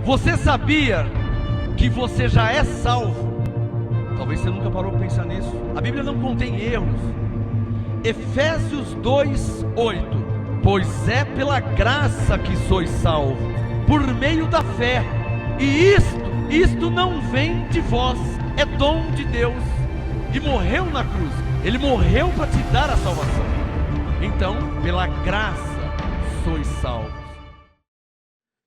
Você sabia que você já é salvo? Talvez você nunca parou para pensar nisso. A Bíblia não contém erros. Efésios 2:8. Pois é pela graça que sois salvos, por meio da fé. E isto não vem de vós, é dom de Deus. E morreu na cruz. Ele morreu para te dar a salvação. Então, pela graça sois salvos.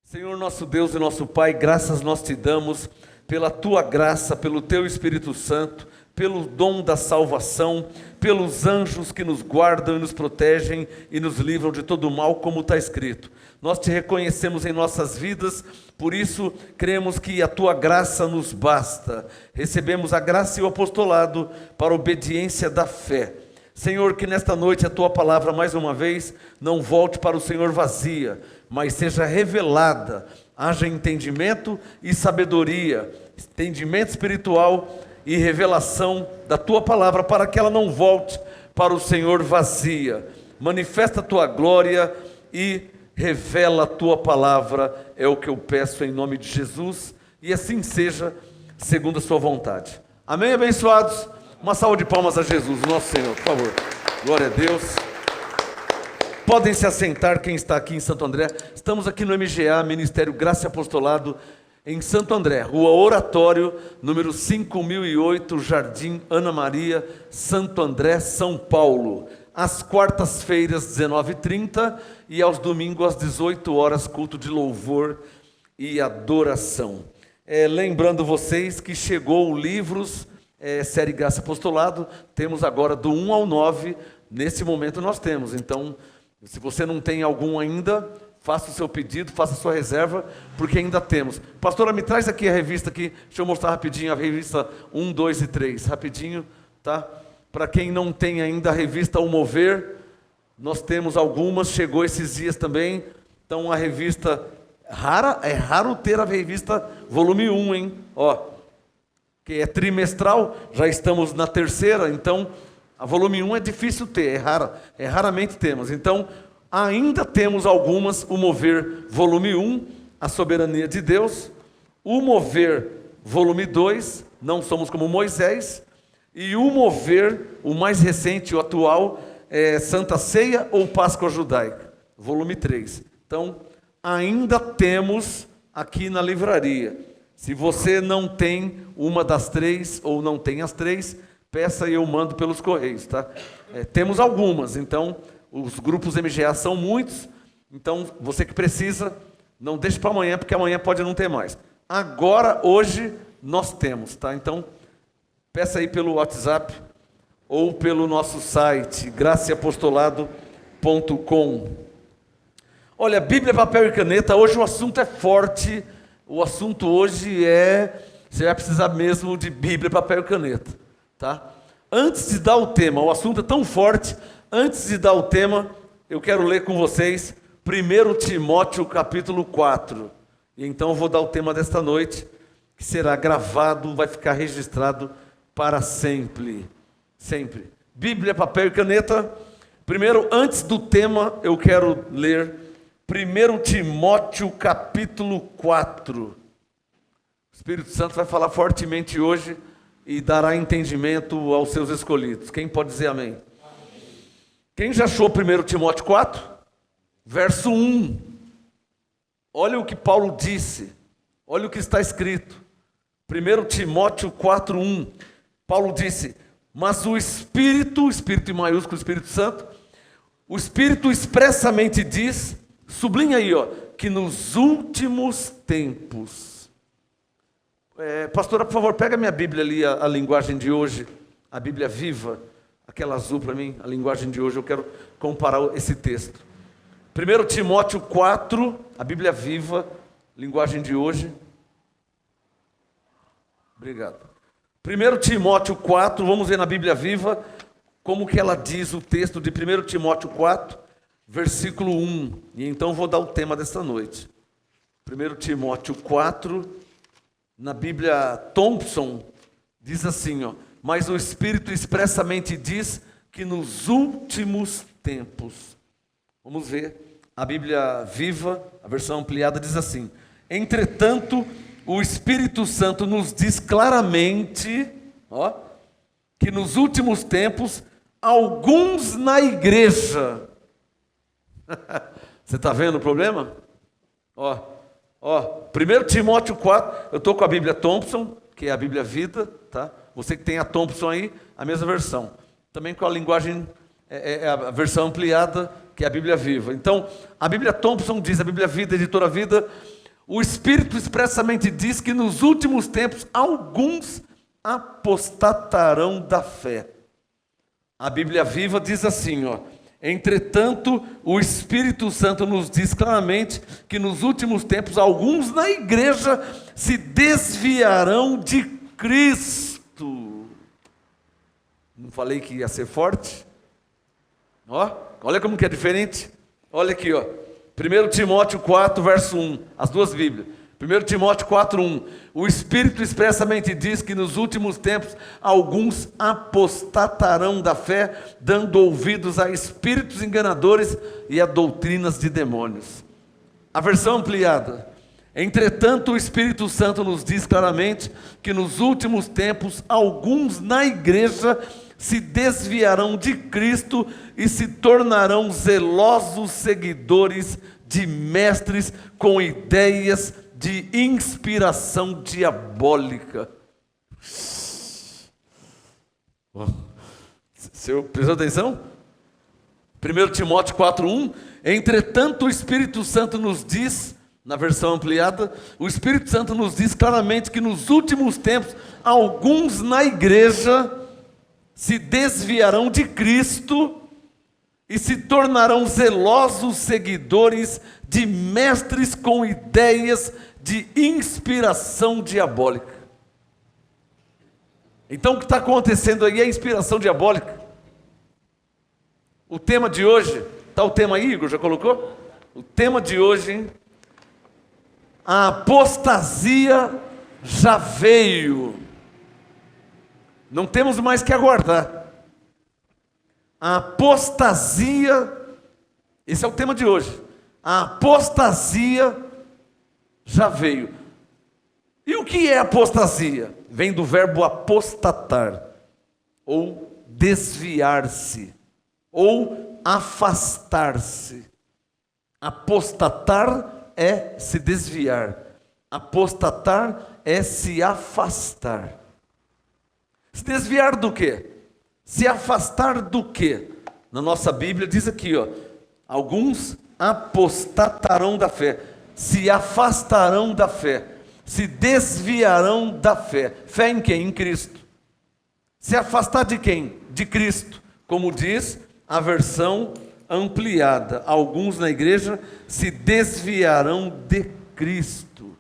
Senhor nosso Deus e nosso Pai, graças nós te damos pela tua graça, pelo teu Espírito Santo, pelo dom da salvação, pelos anjos que nos guardam e nos protegem e nos livram de todo o mal, como está escrito. Nós te reconhecemos em nossas vidas, por isso cremos que a tua graça nos basta. Recebemos a graça e o apostolado para a obediência da fé. Senhor, que nesta noite a tua palavra, mais uma vez, não volte para o Senhor vazia, mas seja revelada, haja entendimento e sabedoria, entendimento espiritual e revelação da tua palavra, para que ela não volte para o Senhor vazia. Manifesta a tua glória e revela a tua palavra, é o que eu peço em nome de Jesus, e assim seja, segundo a sua vontade. Amém, abençoados? Uma salva de palmas a Jesus, nosso Senhor, por favor. Glória a Deus. Podem se assentar quem está aqui em Santo André. Estamos aqui no MGA, Ministério Graça e Apostolado, em Santo André, Rua Oratório, número 5008, Jardim Ana Maria, Santo André, São Paulo. Às quartas-feiras, 19h30, e aos domingos, às 18 horas, culto de louvor e adoração. Lembrando vocês que chegou o livros, série Graça e Apostolado, temos agora do 1 ao 9, nesse momento nós temos. Então, se você não tem algum ainda, faça o seu pedido, faça a sua reserva, porque ainda temos. Pastora, me traz aqui a revista aqui, deixa eu mostrar rapidinho a revista 1, 2 e 3, rapidinho, tá? Para quem não tem ainda a revista O Mover, nós temos algumas, chegou esses dias também. Então a revista, é raro ter a revista volume 1, hein? Ó, que é trimestral, já estamos na terceira, então a volume 1 é difícil ter, raramente temos. Então, ainda temos algumas, o Mover volume 1, a soberania de Deus, o Mover volume 2, não somos como Moisés, e o Mover, o mais recente, o atual, é Santa Ceia ou Páscoa Judaica, volume 3. Então, ainda temos aqui na livraria. Se você não tem uma das três, ou não tem as três, peça e eu mando pelos correios, tá? Temos algumas, então, os grupos MGA são muitos, então, você que precisa, não deixe para amanhã, porque amanhã pode não ter mais. Agora, hoje, nós temos, tá? Então, peça aí pelo WhatsApp, ou pelo nosso site, graceapostolado.com. Olha, Bíblia, papel e caneta, hoje o assunto é forte, o assunto hoje você vai precisar mesmo de Bíblia, papel e caneta, tá? Antes de dar o tema, o assunto é tão forte, antes de dar o tema, eu quero ler com vocês 1 Timóteo capítulo 4, e então eu vou dar o tema desta noite, que será gravado, vai ficar registrado para sempre. Sempre. Bíblia, papel e caneta. Primeiro, antes do tema, eu quero ler 1 Timóteo capítulo 4. O Espírito Santo vai falar fortemente hoje e dará entendimento aos seus escolhidos. Quem pode dizer amém? Amém. Quem já achou 1 Timóteo 4? Verso 1. Olha o que Paulo disse. Olha o que está escrito. 1 Timóteo 4, 1. Paulo disse: mas o Espírito em maiúsculo, o Espírito Santo, o Espírito expressamente diz, sublinha aí, ó, que nos últimos tempos. Pastora, por favor, pega minha Bíblia ali, a linguagem de hoje, a Bíblia viva, aquela azul para mim, a linguagem de hoje, eu quero comparar esse texto. 1 Timóteo 4, a Bíblia viva, linguagem de hoje. Obrigado. 1 Timóteo 4, vamos ver na Bíblia viva, como que ela diz o texto de 1 Timóteo 4, versículo 1. E então vou dar o tema desta noite. 1 Timóteo 4, na Bíblia Thompson, diz assim, ó: mas o Espírito expressamente diz que nos últimos tempos. Vamos ver, a Bíblia viva, a versão ampliada diz assim: Entretanto, o Espírito Santo nos diz claramente, que nos últimos tempos, alguns na igreja. Você está vendo o problema? 1 Timóteo 4, eu estou com a Bíblia Thompson, que é a Bíblia Vida, tá? Você que tem a Thompson aí, a mesma versão. Também com a linguagem, a versão ampliada, que é a Bíblia Viva. Então, a Bíblia Thompson diz, a Bíblia Vida, Editora Vida, o Espírito expressamente diz que nos últimos tempos, alguns apostatarão da fé. A Bíblia Viva diz assim, entretanto, o Espírito Santo nos diz claramente que nos últimos tempos, alguns na igreja se desviarão de Cristo. Não falei que ia ser forte? Olha como que é diferente. Olha aqui, 1 Timóteo 4, verso 1, as duas Bíblias. 1 Timóteo 4, 1. O Espírito expressamente diz que nos últimos tempos alguns apostatarão da fé, dando ouvidos a espíritos enganadores e a doutrinas de demônios. A versão ampliada. Entretanto, o Espírito Santo nos diz claramente que nos últimos tempos alguns na igreja se desviarão de Cristo e se tornarão zelosos seguidores de mestres com ideias de inspiração diabólica. Você prestou atenção? 1 Timóteo 4,1. Entretanto, o Espírito Santo nos diz, na versão ampliada, o Espírito Santo nos diz claramente que nos últimos tempos, alguns na igreja se desviarão de Cristo e se tornarão zelosos seguidores de mestres com ideias de inspiração diabólica. Então o que está acontecendo aí é inspiração diabólica. O tema de hoje, está o tema aí, Igor, já colocou? O tema de hoje, a apostasia já veio. Não temos mais que aguardar. A apostasia, esse é o tema de hoje. A apostasia já veio. E o que é apostasia? Vem do verbo apostatar, ou desviar-se, ou afastar-se. Apostatar é se desviar. Apostatar é se afastar. Se desviar do quê? Se afastar do quê? Na nossa Bíblia diz aqui, alguns apostatarão da fé, se afastarão da fé, se desviarão da fé. Fé em quem? Em Cristo. Se afastar de quem? De Cristo. Como diz a versão ampliada, alguns na igreja se desviarão de Cristo.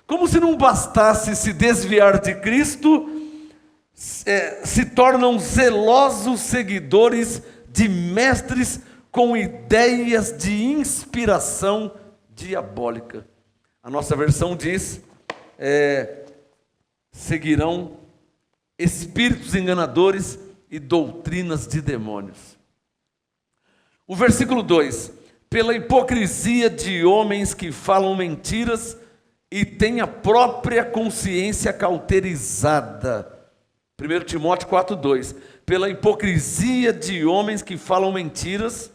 Como se não bastasse se desviar de Cristo, se tornam zelosos seguidores de mestres com ideias de inspiração diabólica. A nossa versão diz, seguirão espíritos enganadores e doutrinas de demônios. O versículo 2, pela hipocrisia de homens que falam mentiras e têm a própria consciência cauterizada. 1 Timóteo 4,2, pela hipocrisia de homens que falam mentiras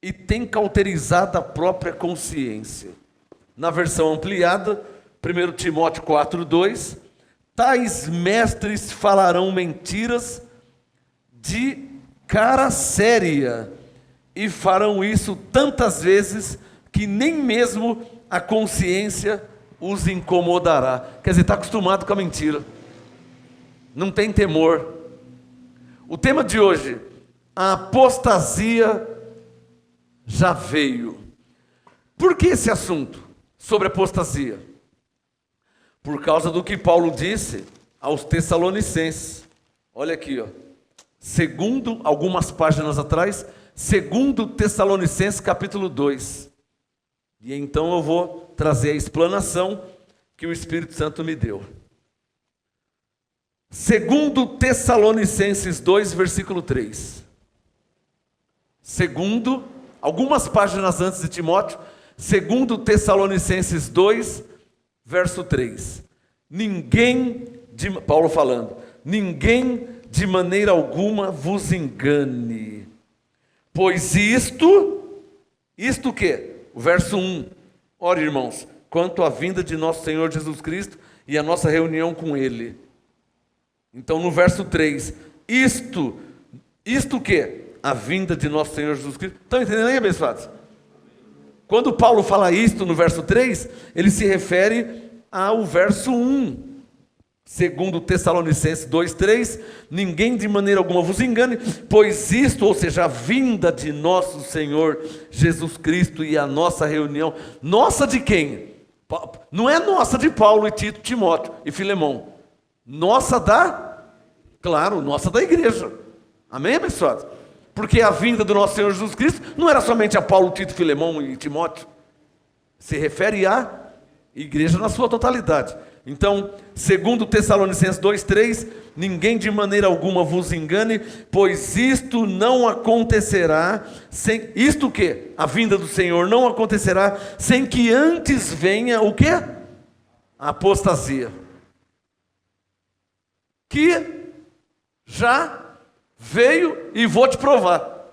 e têm cauterizado a própria consciência. Na versão ampliada, 1 Timóteo 4,2, tais mestres falarão mentiras de cara séria e farão isso tantas vezes que nem mesmo a consciência os incomodará. Quer dizer, está acostumado com a mentira. Não tem temor. O tema de hoje, a apostasia já veio. Por que esse assunto sobre apostasia? Por causa do que Paulo disse aos Tessalonicenses. Olha aqui, segundo, algumas páginas atrás, segundo Tessalonicenses capítulo 2. E então eu vou trazer a explanação que o Espírito Santo me deu. Segundo Tessalonicenses 2, versículo 3. Segundo, algumas páginas antes de Timóteo, 2 Tessalonicenses 2, verso 3. Paulo falando, ninguém de maneira alguma vos engane, pois isto o quê? O verso 1, ora irmãos, quanto à vinda de nosso Senhor Jesus Cristo e a nossa reunião com Ele. Então no verso 3, isto o quê? A vinda de nosso Senhor Jesus Cristo. Estão entendendo aí, abençoados? Quando Paulo fala isto no verso 3, ele se refere ao verso 1. 2 Tessalonicenses 2:3, ninguém de maneira alguma vos engane, pois isto, ou seja, a vinda de nosso Senhor Jesus Cristo e a nossa reunião, nossa de quem? Não é nossa de Paulo e Tito, Timóteo e Filemão, nossa nossa da igreja, amém, abençoados? Porque a vinda do nosso Senhor Jesus Cristo não era somente a Paulo, Tito, Filemão e Timóteo, se refere à igreja na sua totalidade. Então, 2 Tessalonicenses 2:3, ninguém de maneira alguma vos engane, pois isto não acontecerá, isto o quê? A vinda do Senhor não acontecerá, sem que antes venha o quê? A apostasia. Que já veio e vou te provar.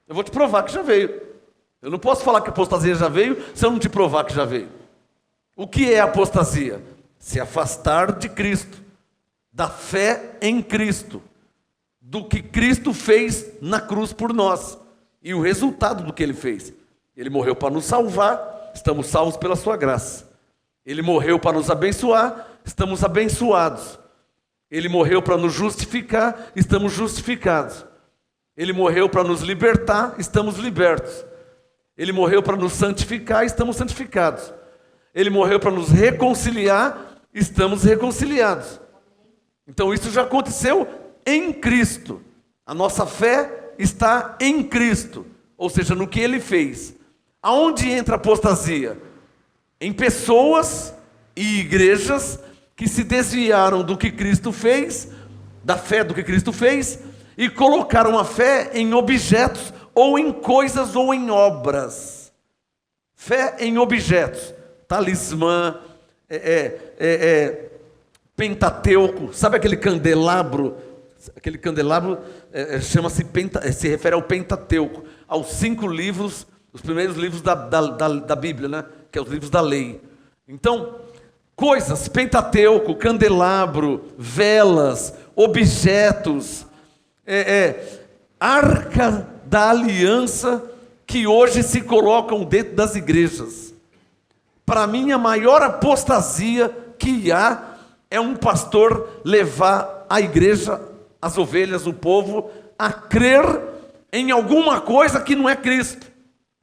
Eu vou te provar que já veio. Eu não posso falar que a apostasia já veio se eu não te provar que já veio. O que é apostasia? Se afastar de Cristo, da fé em Cristo, do que Cristo fez na cruz por nós e o resultado do que Ele fez. Ele morreu para nos salvar, estamos salvos pela sua graça. Ele morreu para nos abençoar, estamos abençoados. Ele morreu para nos justificar, estamos justificados. Ele morreu para nos libertar, estamos libertos. Ele morreu para nos santificar, estamos santificados. Ele morreu para nos reconciliar, estamos reconciliados. Então isso já aconteceu em Cristo. A nossa fé está em Cristo, ou seja, no que Ele fez. Aonde entra a apostasia? Em pessoas e igrejas que se desviaram do que Cristo fez, da fé do que Cristo fez, e colocaram a fé em objetos, ou em coisas, ou em obras. Fé em objetos. Talismã, Pentateuco, sabe aquele candelabro? Aquele candelabro se refere ao Pentateuco, aos 5 livros, os primeiros livros da Bíblia, né? Que é os livros da lei. Então, coisas, Pentateuco, candelabro, velas, objetos, arca da aliança, que hoje se colocam dentro das igrejas. Para mim, a maior apostasia que há é um pastor levar a igreja, as ovelhas, o povo, a crer em alguma coisa que não é Cristo,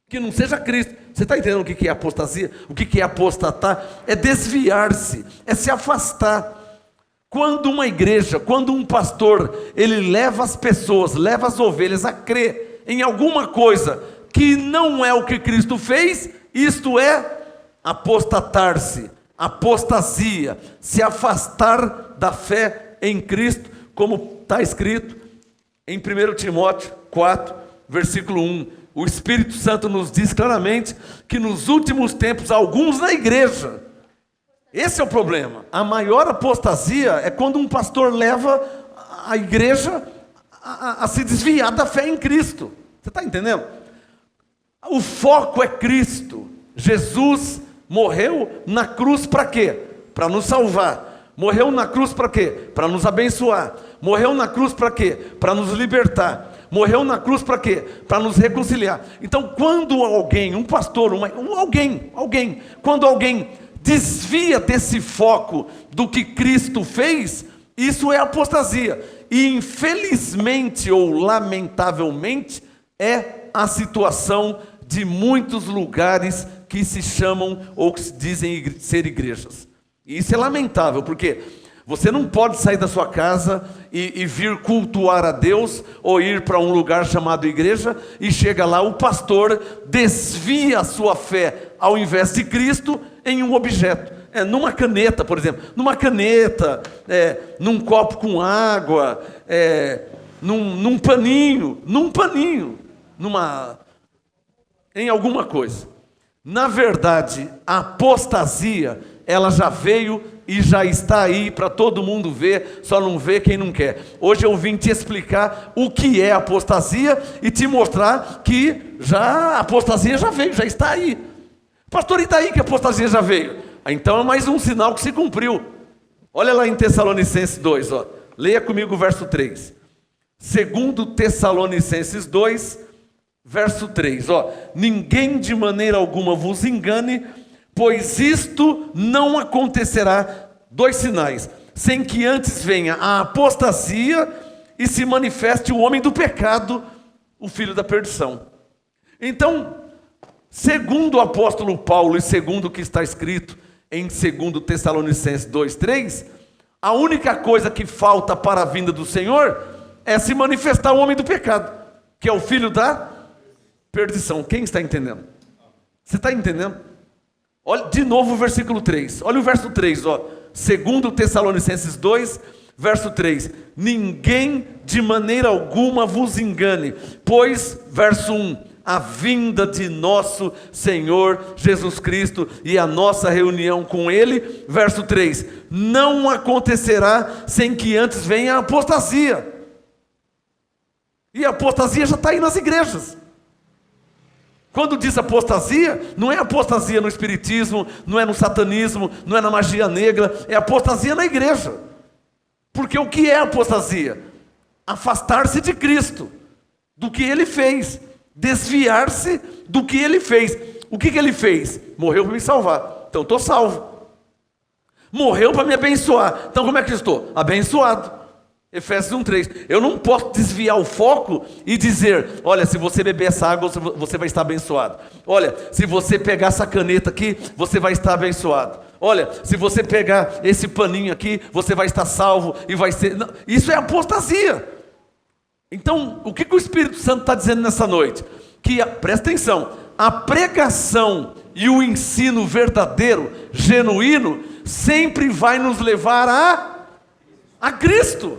que não seja Cristo. Você está entendendo o que é apostasia? O que é apostatar? É desviar-se, é se afastar. Quando uma igreja, quando um pastor, ele leva as pessoas, leva as ovelhas a crer em alguma coisa que não é o que Cristo fez, isto é apostatar-se, apostasia, se afastar da fé em Cristo, como está escrito em 1 Timóteo 4, versículo 1. O Espírito Santo nos diz claramente que nos últimos tempos, alguns na igreja, esse é o problema. A maior apostasia é quando um pastor leva a igreja a se desviar da fé em Cristo. Você está entendendo? O foco é Cristo. Jesus morreu na cruz para quê? Para nos salvar. Morreu na cruz para quê? Para nos abençoar. Morreu na cruz para quê? Para nos libertar. Morreu na cruz para quê? Para nos reconciliar. Então, quando alguém, um pastor, quando alguém desvia desse foco do que Cristo fez, isso é apostasia. E infelizmente ou lamentavelmente é a situação de muitos lugares que se chamam ou que se dizem ser igrejas. E isso é lamentável, porque você não pode sair da sua casa e vir cultuar a Deus, ou ir para um lugar chamado igreja, e chega lá, o pastor desvia a sua fé, ao invés de Cristo, em um objeto. Numa caneta, por exemplo, num copo com água, num paninho, em alguma coisa. Na verdade, a apostasia, ela já veio e já está aí para todo mundo ver, só não vê quem não quer. Hoje eu vim te explicar o que é apostasia e te mostrar que a apostasia já veio, já está aí. Pastor, e daí que a apostasia já veio? Então é mais um sinal que se cumpriu. Olha lá em Tessalonicenses 2, ó. Leia comigo o verso 3. Segundo Tessalonicenses 2, verso 3, ó. Ninguém de maneira alguma vos engane, pois isto não acontecerá, 2 sinais, sem que antes venha a apostasia e se manifeste o homem do pecado, o filho da perdição. Então, segundo o apóstolo Paulo e segundo o que está escrito em 2 Tessalonicenses 2:3, a única coisa que falta para a vinda do Senhor é se manifestar o homem do pecado, que é o filho da perdição. Quem está entendendo? Você está entendendo? Olha de novo o versículo 3. Olha o verso 3, ó. 2 Tessalonicenses 2, verso 3. Ninguém de maneira alguma vos engane, pois, verso 1, a vinda de nosso Senhor Jesus Cristo e a nossa reunião com Ele, verso 3, não acontecerá sem que antes venha a apostasia. E a apostasia já está aí nas igrejas. Quando diz apostasia, não é apostasia no espiritismo, não é no satanismo, não é na magia negra, é apostasia na igreja. Porque o que é apostasia? Afastar-se de Cristo, do que Ele fez, desviar-se do que Ele fez. O que Ele fez? Morreu para me salvar, então estou salvo. Morreu para me abençoar, então como é que eu estou? Abençoado. Efésios 1:3. Eu não posso desviar o foco e dizer, olha, se você beber essa água, você vai estar abençoado. Olha, se você pegar essa caneta aqui, você vai estar abençoado. Olha, se você pegar esse paninho aqui, você vai estar salvo e vai ser... Não, isso é apostasia. Então, o que o Espírito Santo está dizendo nessa noite? Que, presta atenção, a pregação e o ensino verdadeiro, genuíno, sempre vai nos levar a Cristo.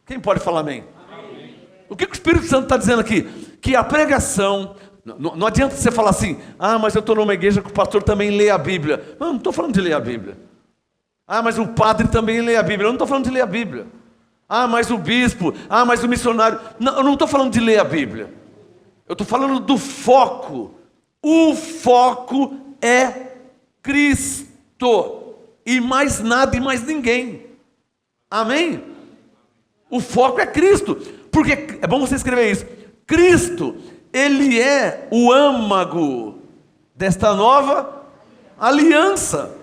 Quem pode falar amém? Amém. O que o Espírito Santo está dizendo aqui? Que a pregação, não adianta você falar assim, mas eu estou numa igreja que o pastor também lê a Bíblia. Não estou falando de ler a Bíblia. Mas o padre também lê a Bíblia. Eu não estou falando de ler a Bíblia. Mas o bispo, mas o missionário. Não, eu não estou falando de ler a Bíblia. Eu estou falando do foco. O foco é Cristo. E mais nada e mais ninguém. Amém? O foco é Cristo, porque é bom você escrever isso. Cristo, Ele é o âmago desta nova aliança.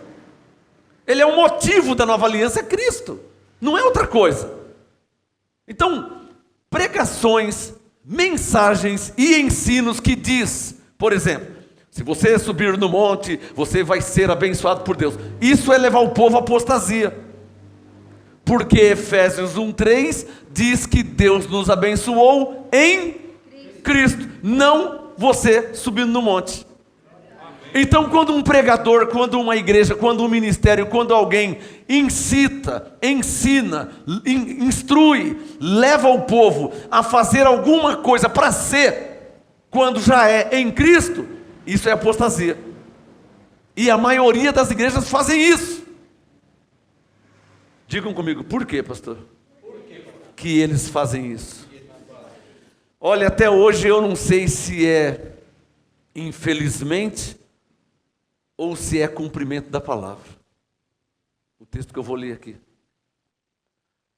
Ele é o motivo da nova aliança, é Cristo, não é outra coisa. Então, pregações, mensagens e ensinos que diz, por exemplo, se você subir no monte, você vai ser abençoado por Deus. Isso é levar o povo à apostasia. Porque Efésios 1:3 diz que Deus nos abençoou em Cristo, não você subindo no monte. Então, quando um pregador, quando uma igreja, quando um ministério, quando alguém incita, ensina, instrui, leva o povo a fazer alguma coisa para ser, quando já é em Cristo, isso é apostasia. E a maioria das igrejas fazem isso. Digam comigo, por quê, pastor? Que eles fazem isso. Olha, até hoje eu não sei se é infelizmente ou se é cumprimento da palavra. O texto que eu vou ler aqui.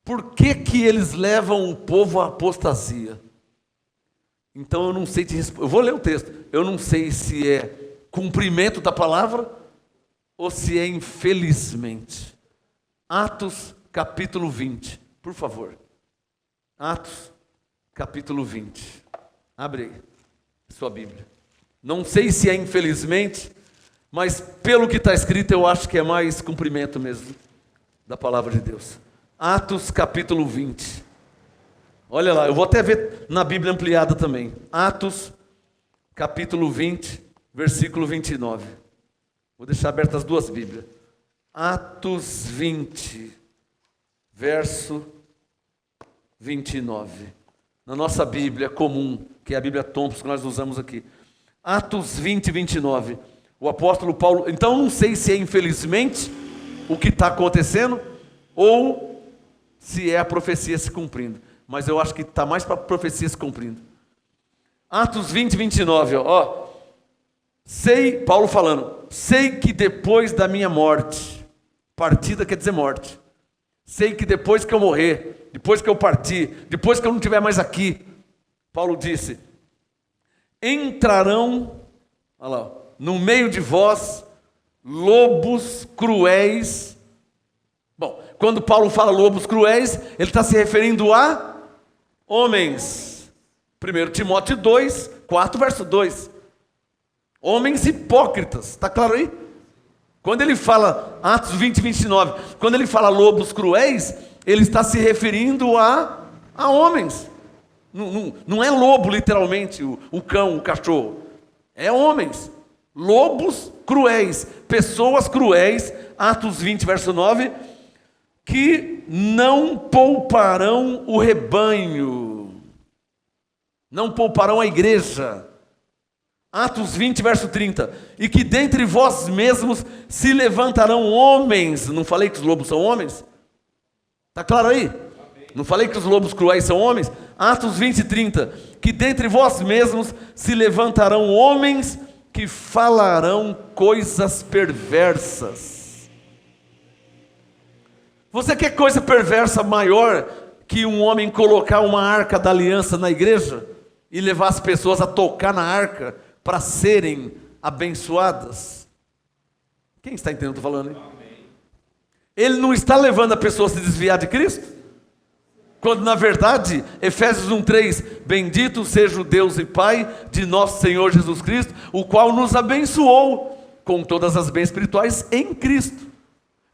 Por que eles levam o povo à apostasia? Então eu não sei te responder. Eu vou ler o texto. Eu não sei se é cumprimento da palavra ou se é infelizmente. Atos capítulo 20, por favor. Atos capítulo 20. Abre aí sua Bíblia. Não sei se é infelizmente, mas pelo que está escrito eu acho que é mais cumprimento mesmo da palavra de Deus. Atos capítulo 20. Olha lá, eu vou até ver na Bíblia ampliada também. Atos capítulo 20, versículo 29. Vou deixar abertas as duas Bíblias. Atos 20, verso 29. Na nossa Bíblia comum, que é a Bíblia Thompson que nós usamos aqui, Atos 20, 29. O apóstolo Paulo, então não sei se é infelizmente o que está acontecendo, ou se é a profecia se cumprindo. Mas eu acho que está mais para a profecia se cumprindo. Atos 20, 29, ó. Sei, Paulo falando, sei que depois da minha morte, partida quer dizer morte. Sei que depois que eu morrer, depois que eu partir, depois que eu não estiver mais aqui, Paulo disse, entrarão, olha lá, no meio de vós, lobos cruéis. Bom, quando Paulo fala lobos cruéis, ele está se referindo a homens. 1 Timóteo 2, 4, verso 2. Homens hipócritas, está claro aí? Quando ele fala, Atos 20, 29, quando ele fala lobos cruéis, ele está se referindo a homens. Não é lobo literalmente, o cão, o cachorro. É homens. Lobos cruéis, pessoas cruéis, Atos 20, verso 9, que não pouparão o rebanho, não pouparão a igreja. Atos 20, verso 30, e que dentre vós mesmos se levantarão homens, não falei que os lobos são homens? Está claro aí? Amém. Não falei que os lobos cruéis são homens? Atos 20, 30, que dentre vós mesmos se levantarão homens que falarão coisas perversas. Você quer coisa perversa maior que um homem colocar uma arca da aliança na igreja e levar as pessoas a tocar na arca para serem abençoadas? Quem está entendendo o que eu estou falando? Hein? Ele não está levando a pessoa a se desviar de Cristo? Quando na verdade, Efésios 1:3, bendito seja o Deus e Pai de nosso Senhor Jesus Cristo, o qual nos abençoou com todas as bênçãos espirituais em Cristo.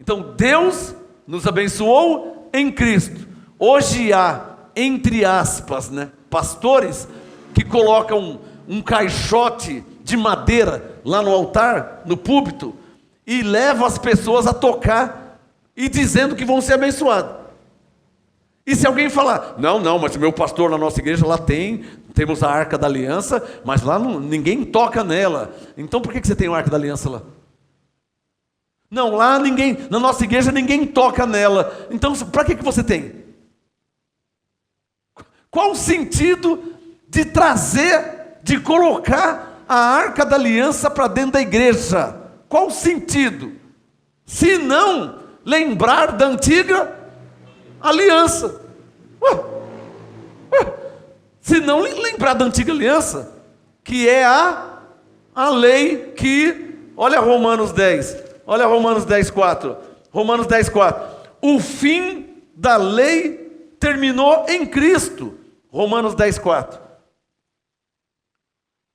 Então Deus nos abençoou em Cristo. Hoje há, entre aspas, pastores que colocam um caixote de madeira lá no altar, no púlpito, e levam as pessoas a tocar e dizendo que vão ser abençoados. E se alguém falar, não, mas o meu pastor na nossa igreja lá temos a Arca da Aliança, mas lá ninguém toca nela. Então por que você tem a Arca da Aliança lá? Não, lá na nossa igreja ninguém toca nela. Então para que você tem? Qual o sentido de trazer, de colocar a Arca da Aliança para dentro da igreja? Qual o sentido? Se não lembrar da antiga aliança. Se não lembrar da antiga aliança, que é a lei que, olha Romanos 10, olha Romanos 10, 4. Romanos 10, 4. O fim da lei terminou em Cristo. Romanos 10, 4.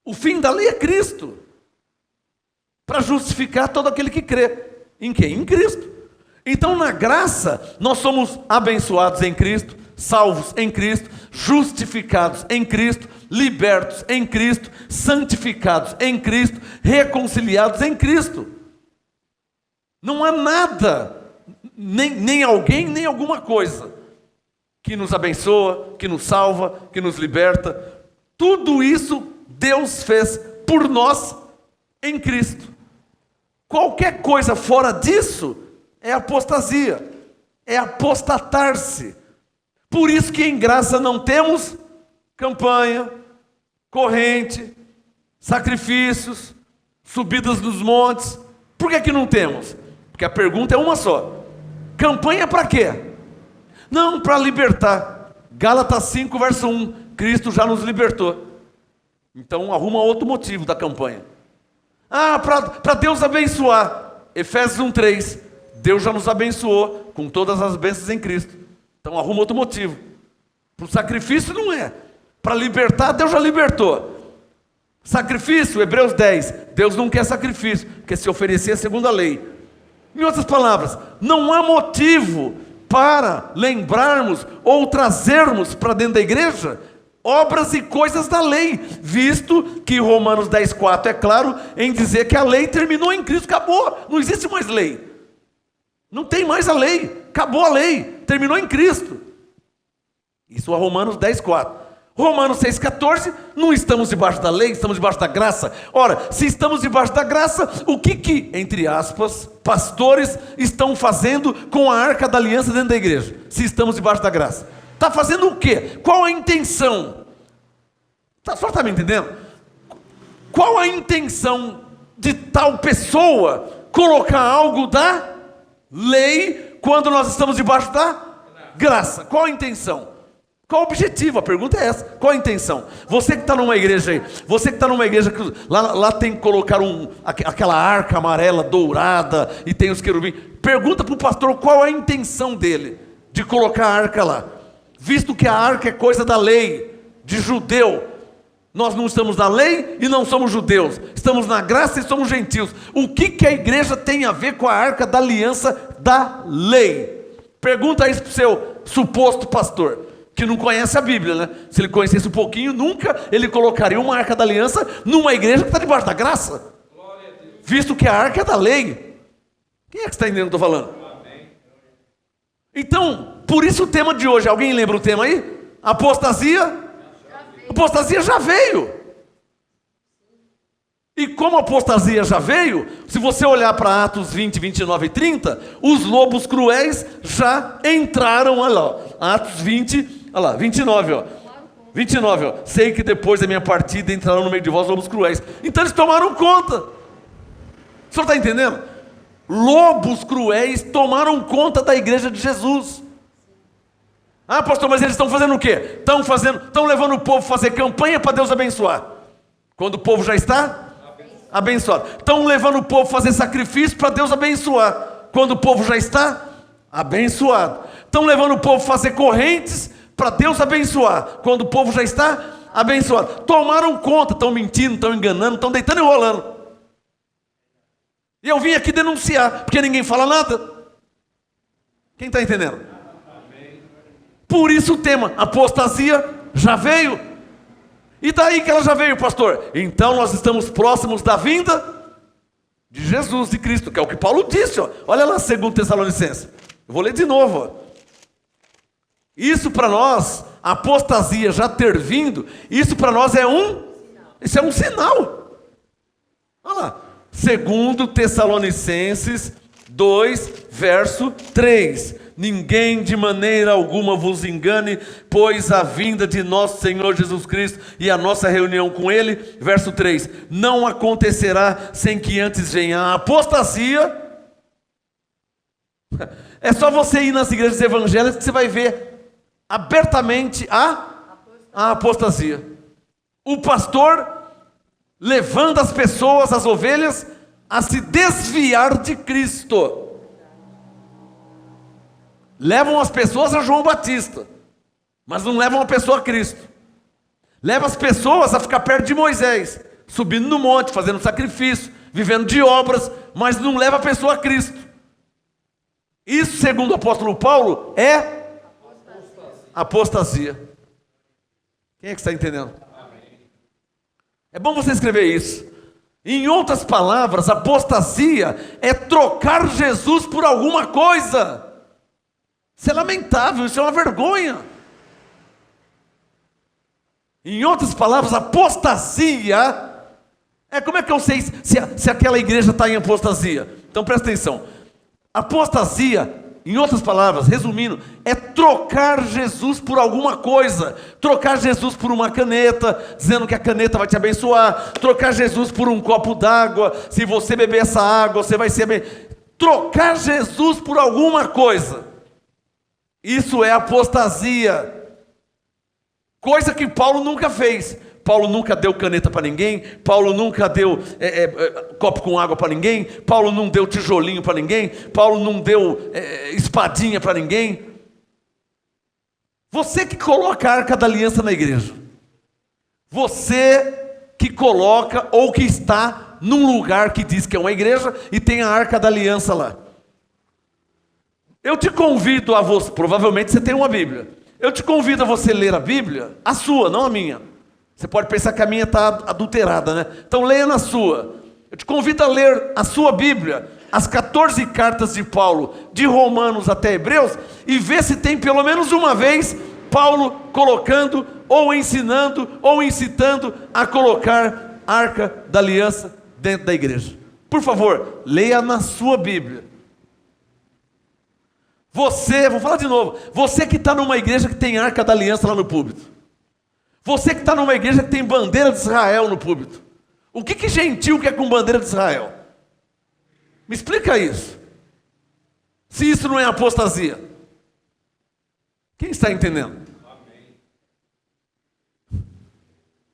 O fim da lei é Cristo, para justificar todo aquele que crê. Em quem? Em Cristo. Então na graça, nós somos abençoados em Cristo, salvos em Cristo, justificados em Cristo, libertos em Cristo, santificados em Cristo, reconciliados em Cristo. Não há nada, nem alguém, nem alguma coisa que nos abençoa, que nos salva, que nos liberta. Tudo isso Deus fez por nós em Cristo. Qualquer coisa fora disso é apostasia, é apostatar-se. Por isso que em graça não temos campanha, corrente, sacrifícios, subidas nos montes. Por que não temos? Porque a pergunta é uma só. Campanha para quê? Não, para libertar. Gálatas 5, verso 1. Cristo já nos libertou. Então arruma outro motivo da campanha. Para Deus abençoar. Efésios 1:3. Deus já nos abençoou com todas as bênçãos em Cristo. Então arruma outro motivo. Para o sacrifício não é. Para libertar, Deus já libertou. Sacrifício, Hebreus 10. Deus não quer sacrifício, porque se oferecer segundo a lei. Em outras palavras, não há motivo para lembrarmos ou trazermos para dentro da igreja obras e coisas da lei, visto que Romanos 10, 4 é claro em dizer que a lei terminou em Cristo, acabou, não existe mais lei. Não tem mais a lei, acabou a lei, terminou em Cristo. Isso é Romanos 10, 4. Romanos 6,14, não estamos debaixo da lei, estamos debaixo da graça. Ora, se estamos debaixo da graça, o que, entre aspas, pastores estão fazendo com a arca da aliança dentro da igreja? Se estamos debaixo da graça. Está fazendo o quê? Qual a intenção? Só está me entendendo? Qual a intenção de tal pessoa colocar algo da lei quando nós estamos debaixo da graça? Qual a intenção? Qual o objetivo? A pergunta é essa. Qual a intenção? Você que está numa igreja aí, você que está numa igreja que lá tem que colocar aquela arca amarela, dourada, e tem os querubins. Pergunta para o pastor qual a intenção dele de colocar a arca lá. Visto que a arca é coisa da lei, de judeu. Nós não estamos na lei e não somos judeus. Estamos na graça e somos gentios. O que a igreja tem a ver com a arca da aliança da lei? Pergunta isso para o seu suposto pastor, que não conhece a Bíblia, né? Se ele conhecesse um pouquinho, nunca ele colocaria uma arca da aliança numa igreja que está debaixo da graça, visto que a arca é da lei. Quem é que está entendendo o que eu estou falando? Então, por isso o tema de hoje, alguém lembra o tema aí? Apostasia? Apostasia já veio. E como a apostasia já veio, se você olhar para Atos 20, 29 e 30, os lobos cruéis já entraram, olha lá, Atos 20, olha lá, 29, ó. 29, ó. Sei que depois da minha partida entrarão no meio de vós lobos cruéis. Então eles tomaram conta. O senhor está entendendo? Lobos cruéis tomaram conta da igreja de Jesus. Ah, pastor, mas eles estão fazendo o quê? Estão levando o povo a fazer campanha para Deus abençoar. Quando o povo já está abençoado. Estão levando o povo a fazer sacrifício para Deus abençoar. Quando o povo já está abençoado. Estão levando o povo a fazer correntes para Deus abençoar. Quando o povo já está abençoado. Tomaram conta, estão mentindo, estão enganando, estão deitando e rolando. E eu vim aqui denunciar, porque ninguém fala nada. Quem está entendendo? Por isso o tema, apostasia já veio. E daí que ela já veio, pastor? Então nós estamos próximos da vinda de Jesus, de Cristo, que é o que Paulo disse, ó. Olha lá, 2 Tessalonicenses. Eu vou ler de novo, ó. Isso para nós, a apostasia já ter vindo, isso para nós isso é um sinal. Olha lá, 2 Tessalonicenses 2, verso 3. Ninguém de maneira alguma vos engane, pois a vinda de nosso Senhor Jesus Cristo e a nossa reunião com Ele, verso 3, não acontecerá sem que antes venha a apostasia. É só você ir nas igrejas evangélicas que você vai ver abertamente a apostasia. O pastor levando as pessoas, as ovelhas, a se desviar de Cristo. Levam as pessoas a João Batista, mas não levam a pessoa a Cristo. Leva as pessoas a ficar perto de Moisés, subindo no monte, fazendo sacrifício, vivendo de obras, mas não leva a pessoa a Cristo. Isso, segundo o apóstolo Paulo, é apostasia. Quem é que está entendendo? É bom você escrever isso. Em outras palavras, apostasia é trocar Jesus por alguma coisa. Isso é lamentável, isso é uma vergonha. Em outras palavras, apostasia é, como é que eu sei se aquela igreja está em apostasia? Então presta atenção. Apostasia, em outras palavras, resumindo, é trocar Jesus por alguma coisa. Trocar Jesus por uma caneta, dizendo que a caneta vai te abençoar. Trocar Jesus por um copo d'água. Se você beber essa água, você vai ser abençoado. Trocar Jesus por alguma coisa. Isso é apostasia. Coisa que Paulo nunca fez. Paulo nunca deu caneta para ninguém. Paulo nunca deu copo com água para ninguém. Paulo não deu tijolinho para ninguém. Paulo não deu espadinha para ninguém. Você que coloca a arca da aliança na igreja. Você que coloca ou que está num lugar que diz que é uma igreja e tem a arca da aliança lá. Eu te convido a você, provavelmente você tem uma Bíblia. Eu te convido a você ler a Bíblia, a sua, não a minha. Você pode pensar que a minha está adulterada, né? Então leia na sua. Eu te convido a ler a sua Bíblia, as 14 cartas de Paulo, de Romanos até Hebreus, e ver se tem pelo menos uma vez Paulo colocando ou ensinando, ou incitando a colocar a arca da aliança dentro da igreja. Por favor, leia na sua Bíblia. Você, vou falar de novo, você que está numa igreja que tem arca da aliança lá no púlpito, você que está numa igreja que tem bandeira de Israel no púlpito, o que gentil quer com bandeira de Israel? Me explica isso. Se isso não é apostasia. Quem está entendendo? Amém.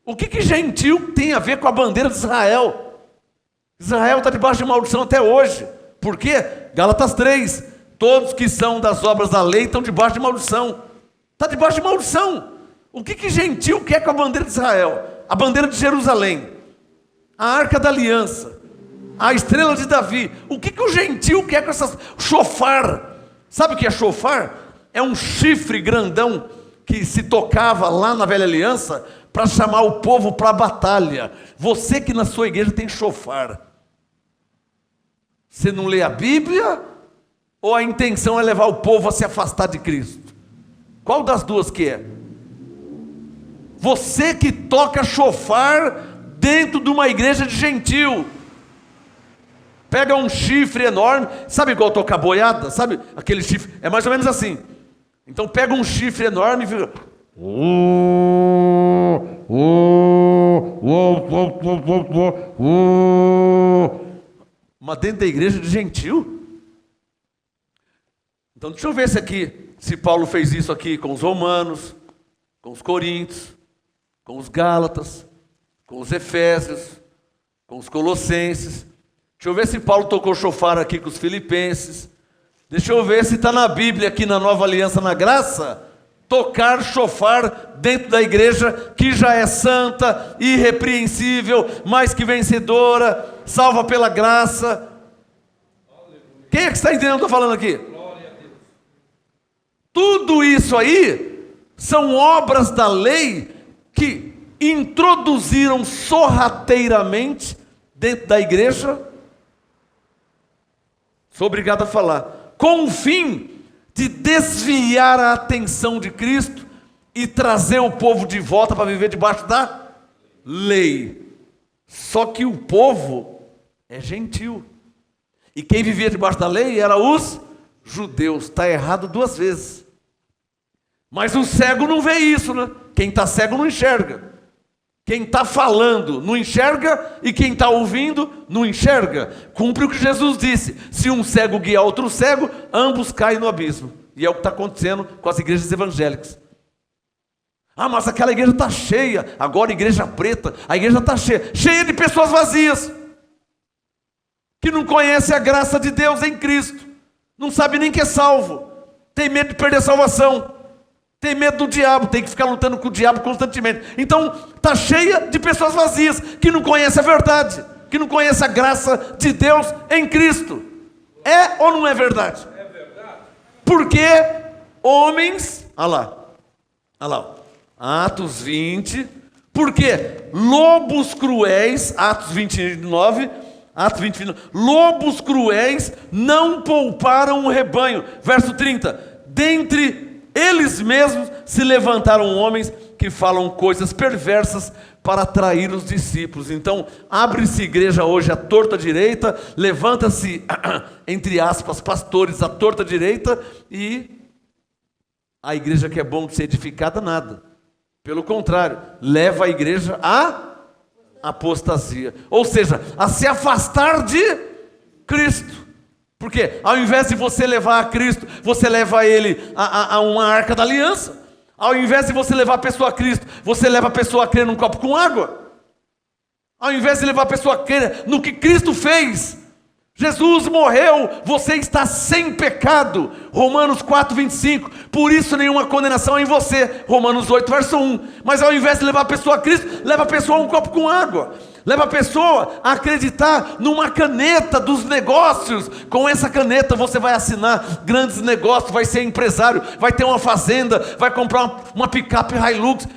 O que gentil tem a ver com a bandeira de Israel? Israel está debaixo de maldição até hoje. Por quê? Gálatas 3. Todos que são das obras da lei estão debaixo de maldição. Está debaixo de maldição. O que gentil quer com a bandeira de Israel? A bandeira de Jerusalém, a arca da aliança, a estrela de Davi. O que o gentil quer com essas... Chofar. Sabe o que é chofar? É um chifre grandão que se tocava lá na velha aliança para chamar o povo para a batalha. Você que na sua igreja tem chofar, você não lê a Bíblia? Ou a intenção é levar o povo a se afastar de Cristo? Qual das duas que é? Você que toca chofar dentro de uma igreja de gentil, pega um chifre enorme, sabe igual tocar boiada? Sabe aquele chifre? É mais ou menos assim. Então pega um chifre enorme e fica... Mas dentro da igreja de gentil? Então deixa eu ver se Paulo fez isso aqui com os romanos, com os coríntios, com os gálatas, com os efésios, com os colossenses. Deixa eu ver se Paulo tocou chofar aqui com os filipenses. Deixa eu ver se está na Bíblia, aqui na Nova Aliança na Graça, tocar chofar dentro da igreja que já é santa, irrepreensível, mais que vencedora, salva pela graça. Quem é que está entendendo o que eu estou falando aqui? Tudo isso aí são obras da lei que introduziram sorrateiramente dentro da igreja. Sou obrigado a falar, com o fim de desviar a atenção de Cristo e trazer o povo de volta para viver debaixo da lei. Só que o povo é gentil. E quem vivia debaixo da lei era os judeus. Está errado duas vezes. Mas o cego não vê isso, né? Quem está cego não enxerga. Quem está falando não enxerga, e quem está ouvindo não enxerga. Cumpre o que Jesus disse: se um cego guiar outro cego, ambos caem no abismo. E é o que está acontecendo com as igrejas evangélicas. Ah, mas aquela igreja está cheia. Agora a igreja preta, a igreja está cheia de pessoas vazias, que não conhecem a graça de Deus em Cristo, não sabe nem que é salvo, tem medo de perder a salvação, tem medo do diabo, tem que ficar lutando com o diabo constantemente. Então está cheia de pessoas vazias, que não conhecem a verdade, que não conhecem a graça de Deus em Cristo. É ou não é verdade? É verdade. Porque homens, olha lá, Atos 20, porque lobos cruéis, Atos 29, lobos cruéis não pouparam o rebanho. Verso 30, dentre eles mesmos se levantaram homens que falam coisas perversas para atrair os discípulos. Então, abre-se igreja hoje à torta direita, levanta-se, entre aspas, pastores à torta direita, e a igreja que é bom de ser edificada, nada. Pelo contrário, leva a igreja à apostasia. Ou seja, a se afastar de Cristo. Porque ao invés de você levar a Cristo, você leva ele a uma arca da aliança. Ao invés de você levar a pessoa a Cristo, você leva a pessoa a crer num copo com água. Ao invés de levar a pessoa a crer no que Cristo fez, Jesus morreu, você está sem pecado. Romanos 4, 25. Por isso nenhuma condenação é em você. Romanos 8, verso 1. Mas ao invés de levar a pessoa a Cristo, leva a pessoa a um copo com água. Leva a pessoa a acreditar numa caneta dos negócios. Com essa caneta você vai assinar grandes negócios, vai ser empresário, vai ter uma fazenda, vai comprar uma picape Hilux.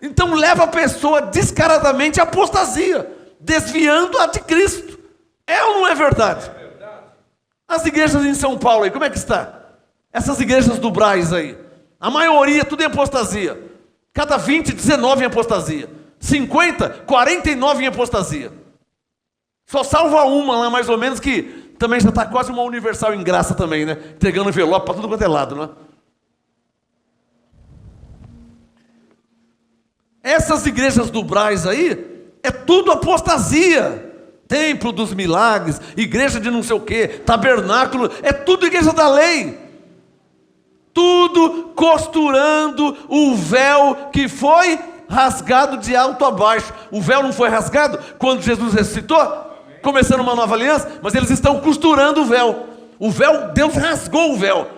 Então leva a pessoa descaradamente à apostasia, desviando-a de Cristo. É ou não é verdade? É verdade. As igrejas em São Paulo aí, como é que está? Essas igrejas do Brás aí, a maioria tudo em apostasia. Cada 20, 19 em apostasia. 50, 49 em apostasia. Só salva uma lá, mais ou menos, que também já está quase uma universal em graça também, né? Entregando envelope para tudo quanto é lado, né? Essas igrejas do Brás aí, é tudo apostasia. Templo dos milagres, igreja de não sei o quê, tabernáculo, é tudo igreja da lei. Tudo costurando o véu que foi rasgado de alto a baixo. O véu não foi rasgado quando Jesus ressuscitou? Começando uma nova aliança, mas eles estão costurando o véu. O véu, Deus rasgou o véu.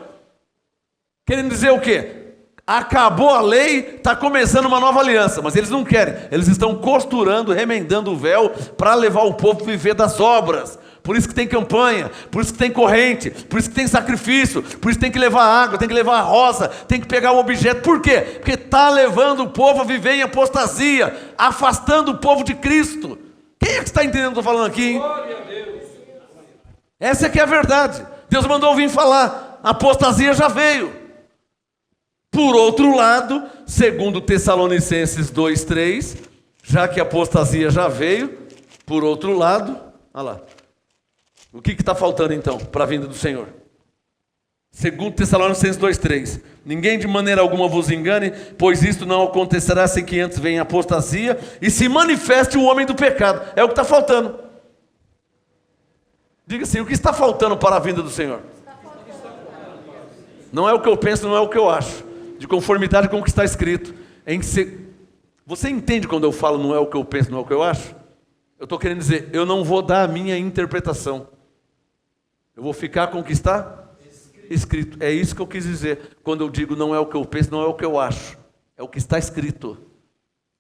Querendo dizer o quê? Acabou a lei, está começando uma nova aliança, mas eles não querem. Eles estão costurando, remendando o véu para levar o povo a viver das obras. Por isso que tem campanha, por isso que tem corrente, por isso que tem sacrifício, por isso que tem que levar água, tem que levar a rosa, tem que pegar o objeto. Por quê? Porque está levando o povo a viver em apostasia, afastando o povo de Cristo. Quem é que está entendendo o que eu estou falando aqui, hein? Glória a Deus. Essa é que é a verdade. Deus mandou vir falar, a apostasia já veio. Por outro lado, segundo Tessalonicenses 2:3, já que a apostasia já veio, por outro lado, olha lá, o que está faltando então para a vinda do Senhor? Segundo Tessalonicenses 2:3, ninguém de maneira alguma vos engane, pois isto não acontecerá sem que antes venha a apostasia e se manifeste o homem do pecado. É o que está faltando. Diga assim, o que está faltando para a vinda do Senhor? Não é o que eu penso, não é o que eu acho. De conformidade com o que está escrito. Você entende quando eu falo não é o que eu penso, não é o que eu acho? Eu estou querendo dizer, eu não vou dar a minha interpretação. Eu vou ficar com o que está escrito. É isso que eu quis dizer. Quando eu digo não é o que eu penso, não é o que eu acho. É o que está escrito.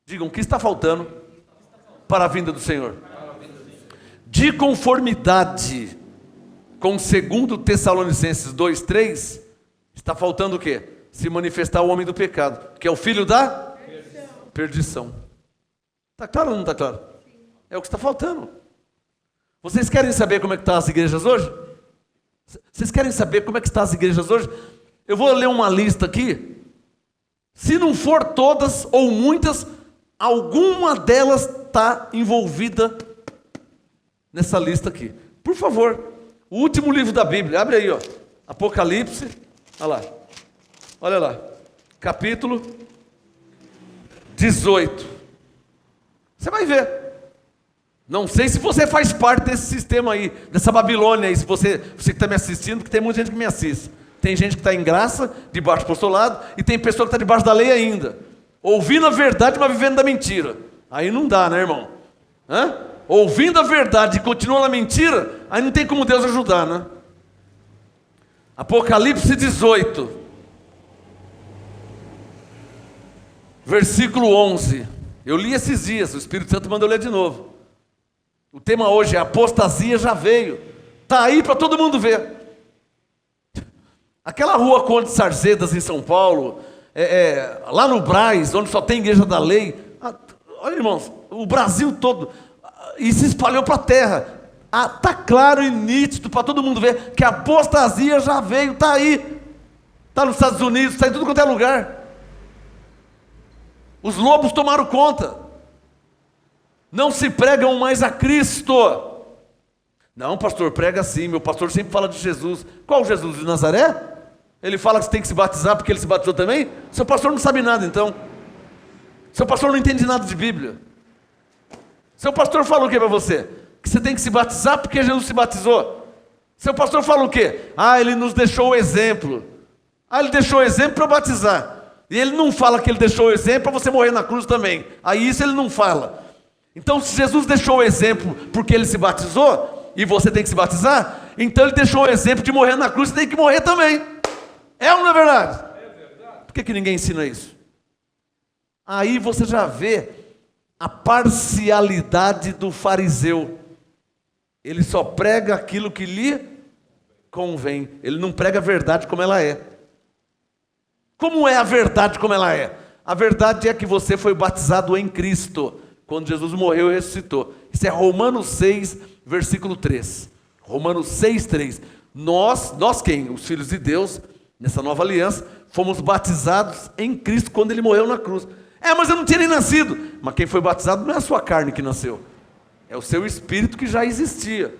Digam, o que está faltando para a vinda do Senhor? De conformidade com 2 Tessalonicenses 2:3, está faltando o quê? Se manifestar o homem do pecado, que é o filho da perdição. Está claro ou não está claro? É o que está faltando. Vocês querem saber como é que estão as igrejas hoje? Vocês querem saber como é que estão as igrejas hoje? Eu vou ler uma lista aqui. Se não for todas ou muitas, alguma delas está envolvida nessa lista aqui. Por favor, o último livro da Bíblia, abre aí, ó, Apocalipse, olha lá. Olha lá, capítulo 18. Você vai ver. Não sei se você faz parte desse sistema aí, dessa Babilônia aí, se você que está me assistindo, porque tem muita gente que me assiste. Tem gente que está em graça, debaixo do apostolado, e tem pessoa que está debaixo da lei ainda. Ouvindo a verdade, mas vivendo da mentira. Aí não dá, né, irmão? Ouvindo a verdade e continua na mentira, aí não tem como Deus ajudar, né? Apocalipse 18. Versículo 11, eu li esses dias, o Espírito Santo mandou ler de novo. O tema hoje é apostasia já veio, está aí para todo mundo ver. Aquela rua Conde Sarzedas em São Paulo, lá no Brás, onde só tem igreja da lei, olha irmãos, o Brasil todo, e se espalhou para a terra, está claro e nítido para todo mundo ver, que a apostasia já veio, está aí, está nos Estados Unidos, está em tudo quanto é lugar. Os lobos tomaram conta. Não se pregam mais a Cristo. Não, pastor, prega sim. Meu pastor sempre fala de Jesus. Qual Jesus? De Nazaré? Ele fala que você tem que se batizar porque ele se batizou também? Seu pastor não sabe nada então. Seu pastor não entende nada de Bíblia. Seu pastor fala o que para você? Que você tem que se batizar porque Jesus se batizou. Seu pastor fala o quê? Ele nos deixou o exemplo. Ele deixou o exemplo para batizar. E ele não fala que ele deixou o exemplo para você morrer na cruz também. Aí isso ele não fala. Então se Jesus deixou o exemplo porque ele se batizou, e você tem que se batizar, então ele deixou o exemplo de morrer na cruz, você tem que morrer também. É ou não é verdade? É verdade. Por que ninguém ensina isso? Aí você já vê a parcialidade do fariseu. Ele só prega aquilo que lhe convém. Ele não prega a verdade como ela é. Como é a verdade como ela é? A verdade é que você foi batizado em Cristo, quando Jesus morreu e ressuscitou. Isso é Romanos 6, versículo 3. Romanos 6, 3. Nós quem? Os filhos de Deus, nessa nova aliança, fomos batizados em Cristo quando Ele morreu na cruz. Mas eu não tinha nem nascido. Mas quem foi batizado não é a sua carne que nasceu, é o seu espírito que já existia.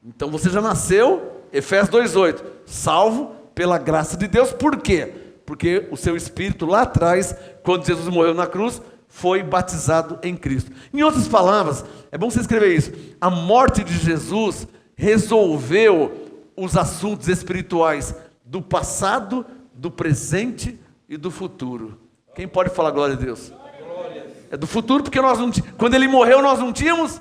Então você já nasceu, Efésios 2:8, salvo pela graça de Deus. Por quê? Porque o seu espírito lá atrás, quando Jesus morreu na cruz, foi batizado em Cristo. Em outras palavras, é bom você escrever isso: a morte de Jesus resolveu os assuntos espirituais do passado, do presente e do futuro. Quem pode falar glória a Deus? É do futuro, porque quando ele morreu nós não tínhamos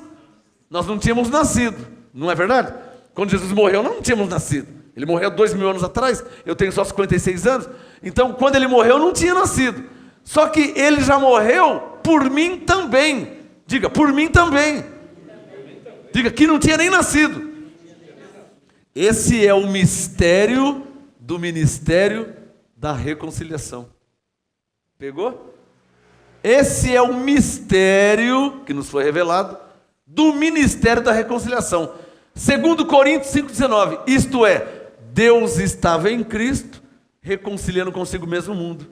nascido. Não é verdade? Quando Jesus morreu, nós não tínhamos nascido. Ele morreu 2000 anos atrás, eu tenho só 56 anos. Então, quando ele morreu, eu não tinha nascido. Só que ele já morreu por mim também. Diga, por mim também. Diga, que não tinha nem nascido. Esse é o mistério do ministério da reconciliação. Pegou? Esse é o mistério que nos foi revelado do ministério da reconciliação. 2 Coríntios 5,19, isto é, Deus estava em Cristo, reconciliando consigo mesmo o mundo.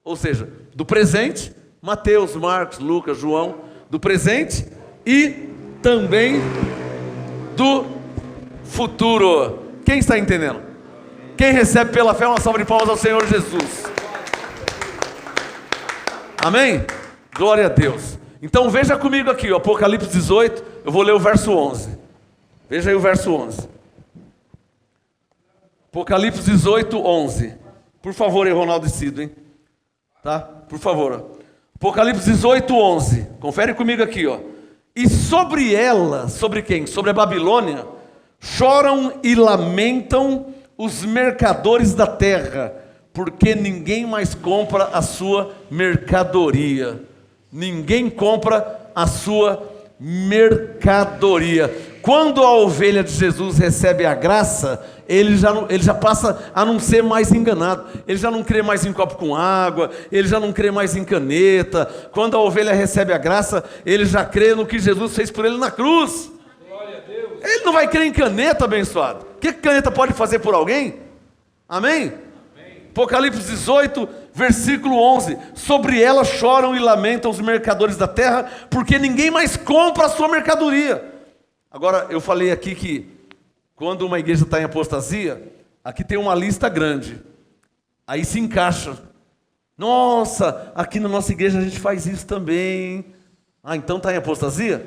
Ou seja, do presente, Mateus, Marcos, Lucas, João, do presente e também do futuro. Quem está entendendo? Quem recebe pela fé, uma salva de palmas ao Senhor Jesus. Amém? Glória a Deus. Então veja comigo aqui, o Apocalipse 18, eu vou ler o verso 11. Veja aí o verso 11. Apocalipse 18, 11. Por favor, aí, Ronaldo e Cido, hein? Tá? Por favor. Apocalipse 18, 11. Confere comigo aqui, ó. E sobre ela, sobre quem? Sobre a Babilônia, choram e lamentam os mercadores da terra, porque ninguém mais compra a sua mercadoria. Ninguém compra a sua mercadoria. Quando a ovelha de Jesus recebe a graça, ele já passa a não ser mais enganado. Ele já não crê mais em copo com água, ele já não crê mais em caneta. Quando a ovelha recebe a graça, ele já crê no que Jesus fez por ele na cruz. Glória a Deus. Ele não vai crer em caneta, abençoado. O que caneta pode fazer por alguém? Amém? Apocalipse 18, versículo 11. Sobre ela choram e lamentam os mercadores da terra, porque ninguém mais compra a sua mercadoria. Agora, eu falei aqui que quando uma igreja está em apostasia, aqui tem uma lista grande. Aí se encaixa. Nossa, aqui na nossa igreja a gente faz isso também. Então está em apostasia?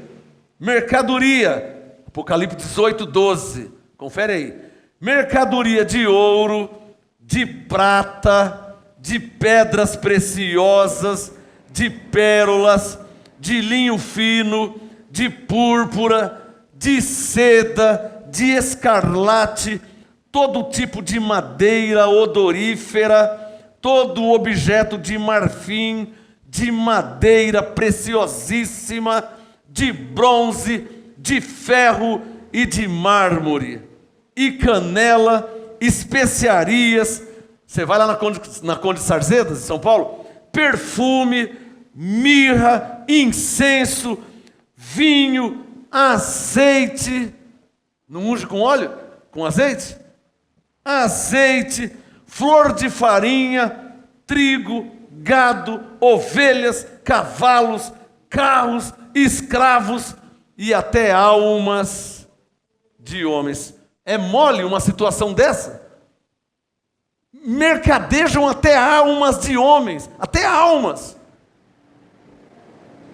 Mercadoria. Apocalipse 18, 12. Confere aí. Mercadoria de ouro, de prata, de pedras preciosas, de pérolas, de linho fino, de púrpura, de seda, de escarlate, todo tipo de madeira odorífera, todo objeto de marfim, de madeira preciosíssima, de bronze, de ferro e de mármore, e canela, especiarias. Você vai lá na Conde de Sarzedas, em São Paulo, perfume, mirra, incenso, vinho, azeite. Não unge com óleo? Com azeite? Azeite, flor de farinha, trigo, gado, ovelhas, cavalos, carros, escravos e até almas de homens. É mole uma situação dessa? Mercadejam até almas de homens, até almas.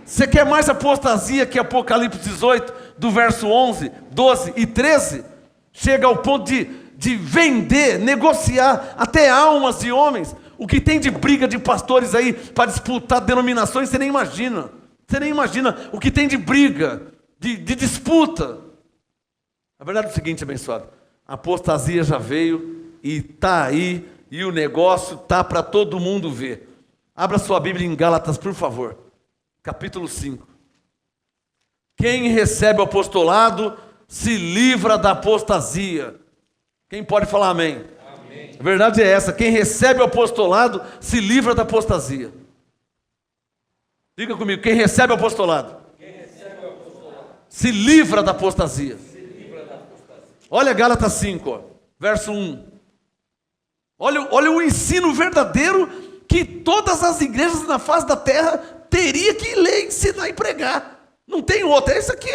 Você quer mais apostasia que Apocalipse 18, do verso 11, 12 e 13? Chega ao ponto de vender, negociar até almas de homens. O que tem de briga de pastores aí para disputar denominações, você nem imagina. Você nem imagina o que tem de briga, de disputa. A verdade é o seguinte, abençoado. A apostasia já veio e está aí, e o negócio está para todo mundo ver. Abra sua Bíblia em Gálatas, por favor. Capítulo 5. Quem recebe o apostolado se livra da apostasia. Quem pode falar amém? Amém. A verdade é essa: quem recebe o apostolado se livra da apostasia. Diga comigo, quem recebe o apostolado, se livra da apostasia. Olha Gálatas 5, verso 1. Olha o ensino verdadeiro que todas as igrejas na face da terra teriam que ler, ensinar e pregar. Não tem outra, é isso aqui.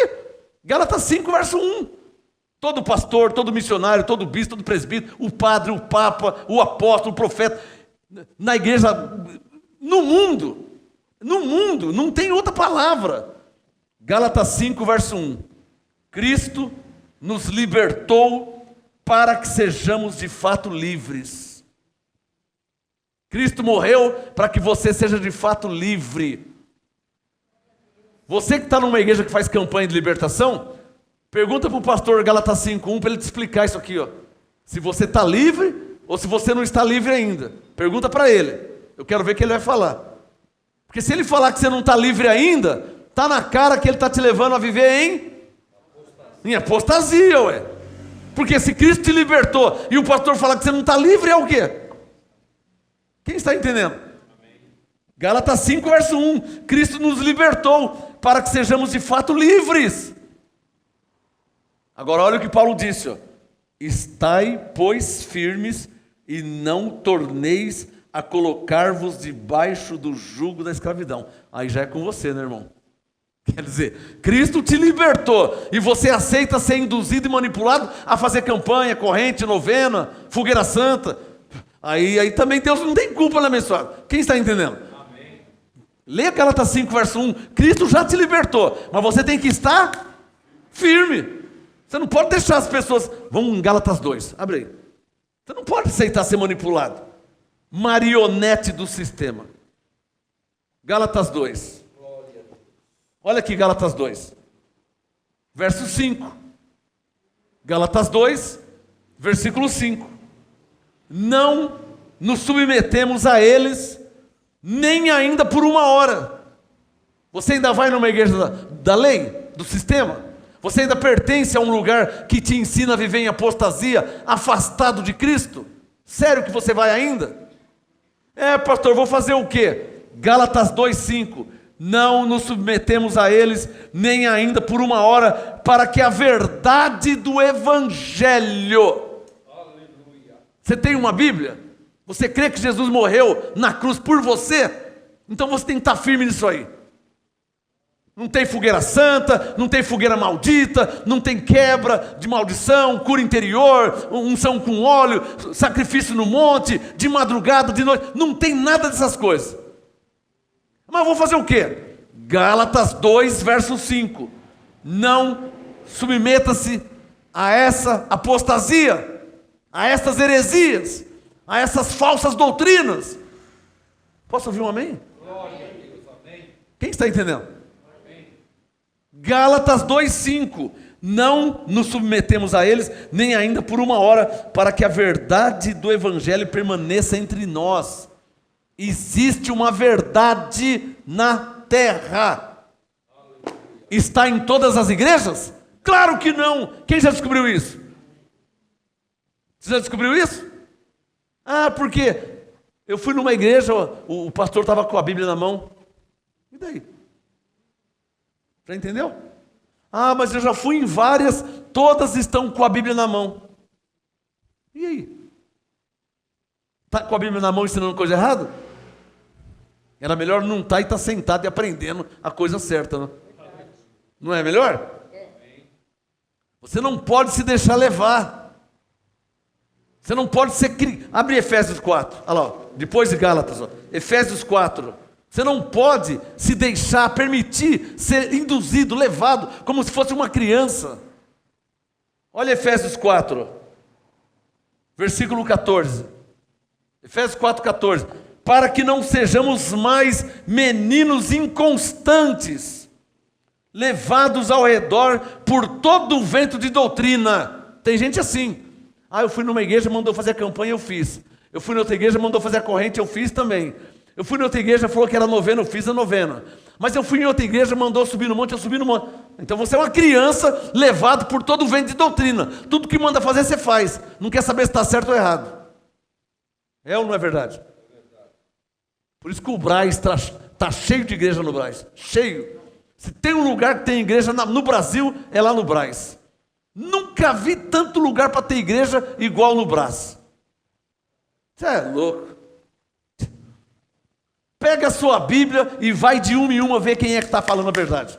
Gálatas 5, verso 1. Todo pastor, todo missionário, todo bispo, todo presbítero, o padre, o papa, o apóstolo, o profeta, na igreja, no mundo, não tem outra palavra. Gálatas 5, verso 1. Cristo nos libertou para que sejamos de fato livres. Cristo morreu para que você seja de fato livre. Você que está numa igreja que faz campanha de libertação, pergunta para o pastor Gálatas 5:1 para ele te explicar isso aqui, ó. Se você está livre ou se você não está livre ainda. Pergunta para ele. Eu quero ver o que ele vai falar. Porque se ele falar que você não está livre ainda, está na cara que ele está te levando a viver em apostasia, ué. Porque se Cristo te libertou e o pastor falar que você não está livre, é o quê? Quem está entendendo? Amém. Gálatas 5, verso 1. Cristo nos libertou para que sejamos de fato livres. Agora olha o que Paulo disse, ó. Estai, pois, firmes e não torneis a colocar-vos debaixo do jugo da escravidão. Aí já é com você, né, irmão? Quer dizer, Cristo te libertou e você aceita ser induzido e manipulado a fazer campanha, corrente, novena, fogueira santa. Aí também Deus não tem culpa, né, abençoado? Quem está entendendo? Amém. Leia Gálatas 5, verso 1. Cristo já te libertou, mas você tem que estar firme. Você não pode deixar as pessoas... Vamos em Gálatas 2, abre aí. Você não pode aceitar ser manipulado. Marionete do sistema. Gálatas 2. Olha aqui Gálatas 2. Verso 5. Gálatas 2, versículo 5. Não nos submetemos a eles, nem ainda por uma hora. Você ainda vai numa igreja da lei, do sistema? Você ainda pertence a um lugar que te ensina a viver em apostasia, afastado de Cristo? Sério que você vai ainda? Pastor, vou fazer o quê? Gálatas 2:5. Não nos submetemos a eles, nem ainda por uma hora, para que a verdade do Evangelho... Aleluia. Você tem uma Bíblia? Você crê que Jesus morreu na cruz por você? Então você tem que estar firme nisso aí. Não tem fogueira santa, não tem fogueira maldita, não tem quebra de maldição, cura interior, unção com óleo, sacrifício no monte, de madrugada, de noite. Não tem nada dessas coisas. Mas eu vou fazer o quê? Gálatas 2, verso 5. Não submeta-se a essa apostasia, a essas heresias, a essas falsas doutrinas. Posso ouvir um amém? Glória a Deus, amém. Quem está entendendo? Amém. Gálatas 2:5. Não nos submetemos a eles, nem ainda por uma hora, para que a verdade do Evangelho permaneça entre nós. Existe uma verdade na terra. Está em todas as igrejas? Claro que não. Quem já descobriu isso? Você já descobriu isso? Porque eu fui numa igreja, o pastor estava com a Bíblia na mão. E daí? Já entendeu? Mas eu já fui em várias, todas estão com a Bíblia na mão. E aí? Está com a Bíblia na mão ensinando coisa errada? Era melhor não estar e estar sentado e aprendendo a coisa certa, não? Não é melhor? Você não pode se deixar levar. Você não pode ser... Abre Efésios 4, olha lá, depois de Gálatas, Efésios 4. Você não pode se deixar, permitir ser induzido, levado, como se fosse uma criança. Olha Efésios 4, versículo 14. Efésios 4, 14. Para que não sejamos mais meninos inconstantes, levados ao redor por todo o vento de doutrina. Tem gente assim. Eu fui numa igreja, mandou fazer a campanha, eu fiz. Eu fui na outra igreja, mandou fazer a corrente, eu fiz também. Eu fui na outra igreja, falou que era novena, eu fiz a novena. Mas eu fui em outra igreja, mandou subir no monte, eu subi no monte. Então você é uma criança levado por todo o vento de doutrina. Tudo que manda fazer, você faz. Não quer saber se está certo ou errado. É ou não é verdade? Por isso que o Brás está cheio de igreja no Brás. Cheio. Se tem um lugar que tem igreja no Brasil, é lá no Brás. Nunca vi tanto lugar para ter igreja igual no Brás. Você é louco. Pega a sua Bíblia e vai de uma em uma ver quem é que está falando a verdade.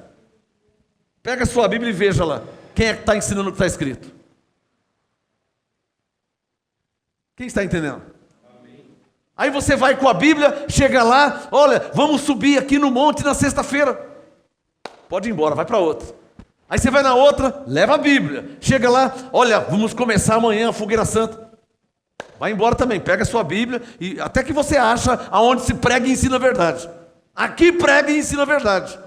Pega a sua Bíblia e veja lá quem é que está ensinando o que está escrito. Quem está entendendo? Amém. Aí você vai com a Bíblia, chega lá, olha, vamos subir aqui no monte na sexta-feira. Pode ir embora, vai para outra. Aí você vai na outra, leva a Bíblia. Chega lá, olha, vamos começar amanhã a fogueira santa. Vai embora também, pega a sua Bíblia e até que você acha aonde se prega e ensina a verdade. Aqui prega e ensina a verdade.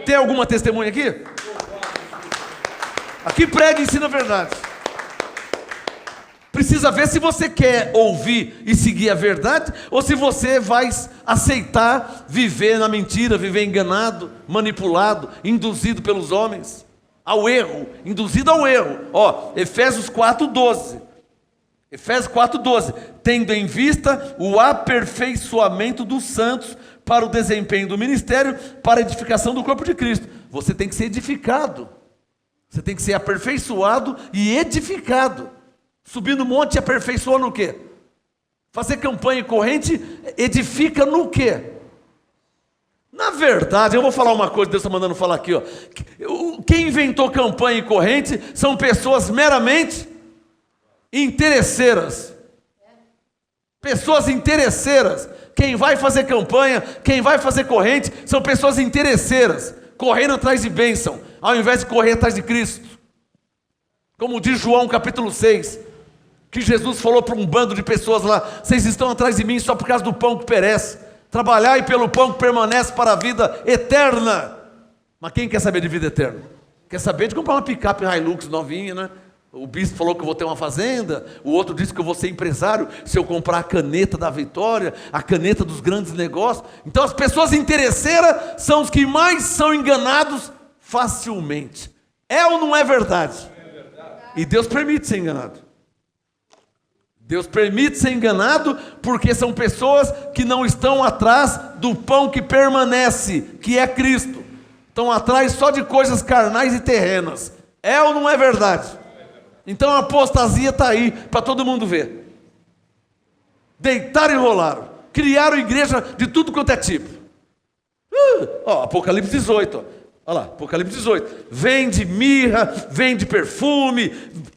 Tem alguma testemunha aqui? Aqui prega e ensina a verdade. Precisa ver se você quer ouvir e seguir a verdade ou se você vai aceitar viver na mentira, viver enganado, manipulado, induzido pelos homens ao erro, induzido ao erro. Ó, Efésios 4:12. Efésios 4:12. Tendo em vista o aperfeiçoamento dos santos para o desempenho do ministério, para a edificação do corpo de Cristo. Você tem que ser edificado. Você tem que ser aperfeiçoado e edificado. Subir no monte aperfeiçoa no quê? Fazer campanha e corrente edifica no quê? Na verdade, eu vou falar uma coisa, Deus está mandando falar aqui, ó. Quem inventou campanha e corrente são pessoas meramente interesseiras. Pessoas interesseiras. Quem vai fazer campanha, quem vai fazer corrente, são pessoas interesseiras, correndo atrás de bênção, ao invés de correr atrás de Cristo. Como diz João capítulo 6, que Jesus falou para um bando de pessoas lá: vocês estão atrás de mim só por causa do pão que perece, trabalhai pelo pão que permanece para a vida eterna. Mas quem quer saber de vida eterna? Quer saber de comprar uma picape Hilux novinha, né? O bispo falou que eu vou ter uma fazenda, o outro disse que eu vou ser empresário se eu comprar a caneta da vitória, a caneta dos grandes negócios. Então as pessoas interesseiras são os que mais são enganados facilmente. É ou não é verdade? E Deus permite ser enganado. Deus permite ser enganado porque são pessoas que não estão atrás do pão que permanece, que é Cristo. Estão atrás só de coisas carnais e terrenas. É ou não é verdade? Então a apostasia está aí para todo mundo ver. Deitaram e rolaram. Criaram igreja de tudo quanto é tipo. Apocalipse 18. Olha lá, Apocalipse 18. Vende mirra, vende perfume,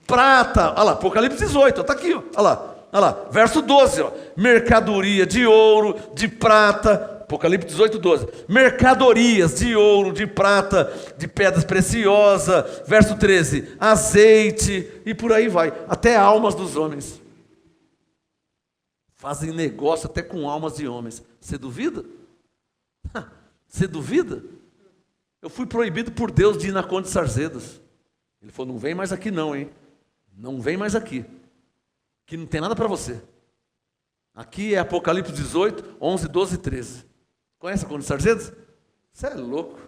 prata. Olha lá, Apocalipse 18. Está aqui. Olha lá, verso 12. Mercadoria de ouro, de prata. Apocalipse 18, 12. Mercadorias de ouro, de prata, de pedras preciosas. Verso 13. Azeite, e por aí vai. Até almas dos homens. Fazem negócio até com almas de homens. Você duvida? Você duvida? Eu fui proibido por Deus de ir na Conde de Sarzedas. Ele falou: não vem mais aqui não, hein? Não vem mais aqui. Que não tem nada para você. Aqui é Apocalipse 18, 11, 12 e 13. Conhece a Conde de Sarzedas? Você é louco.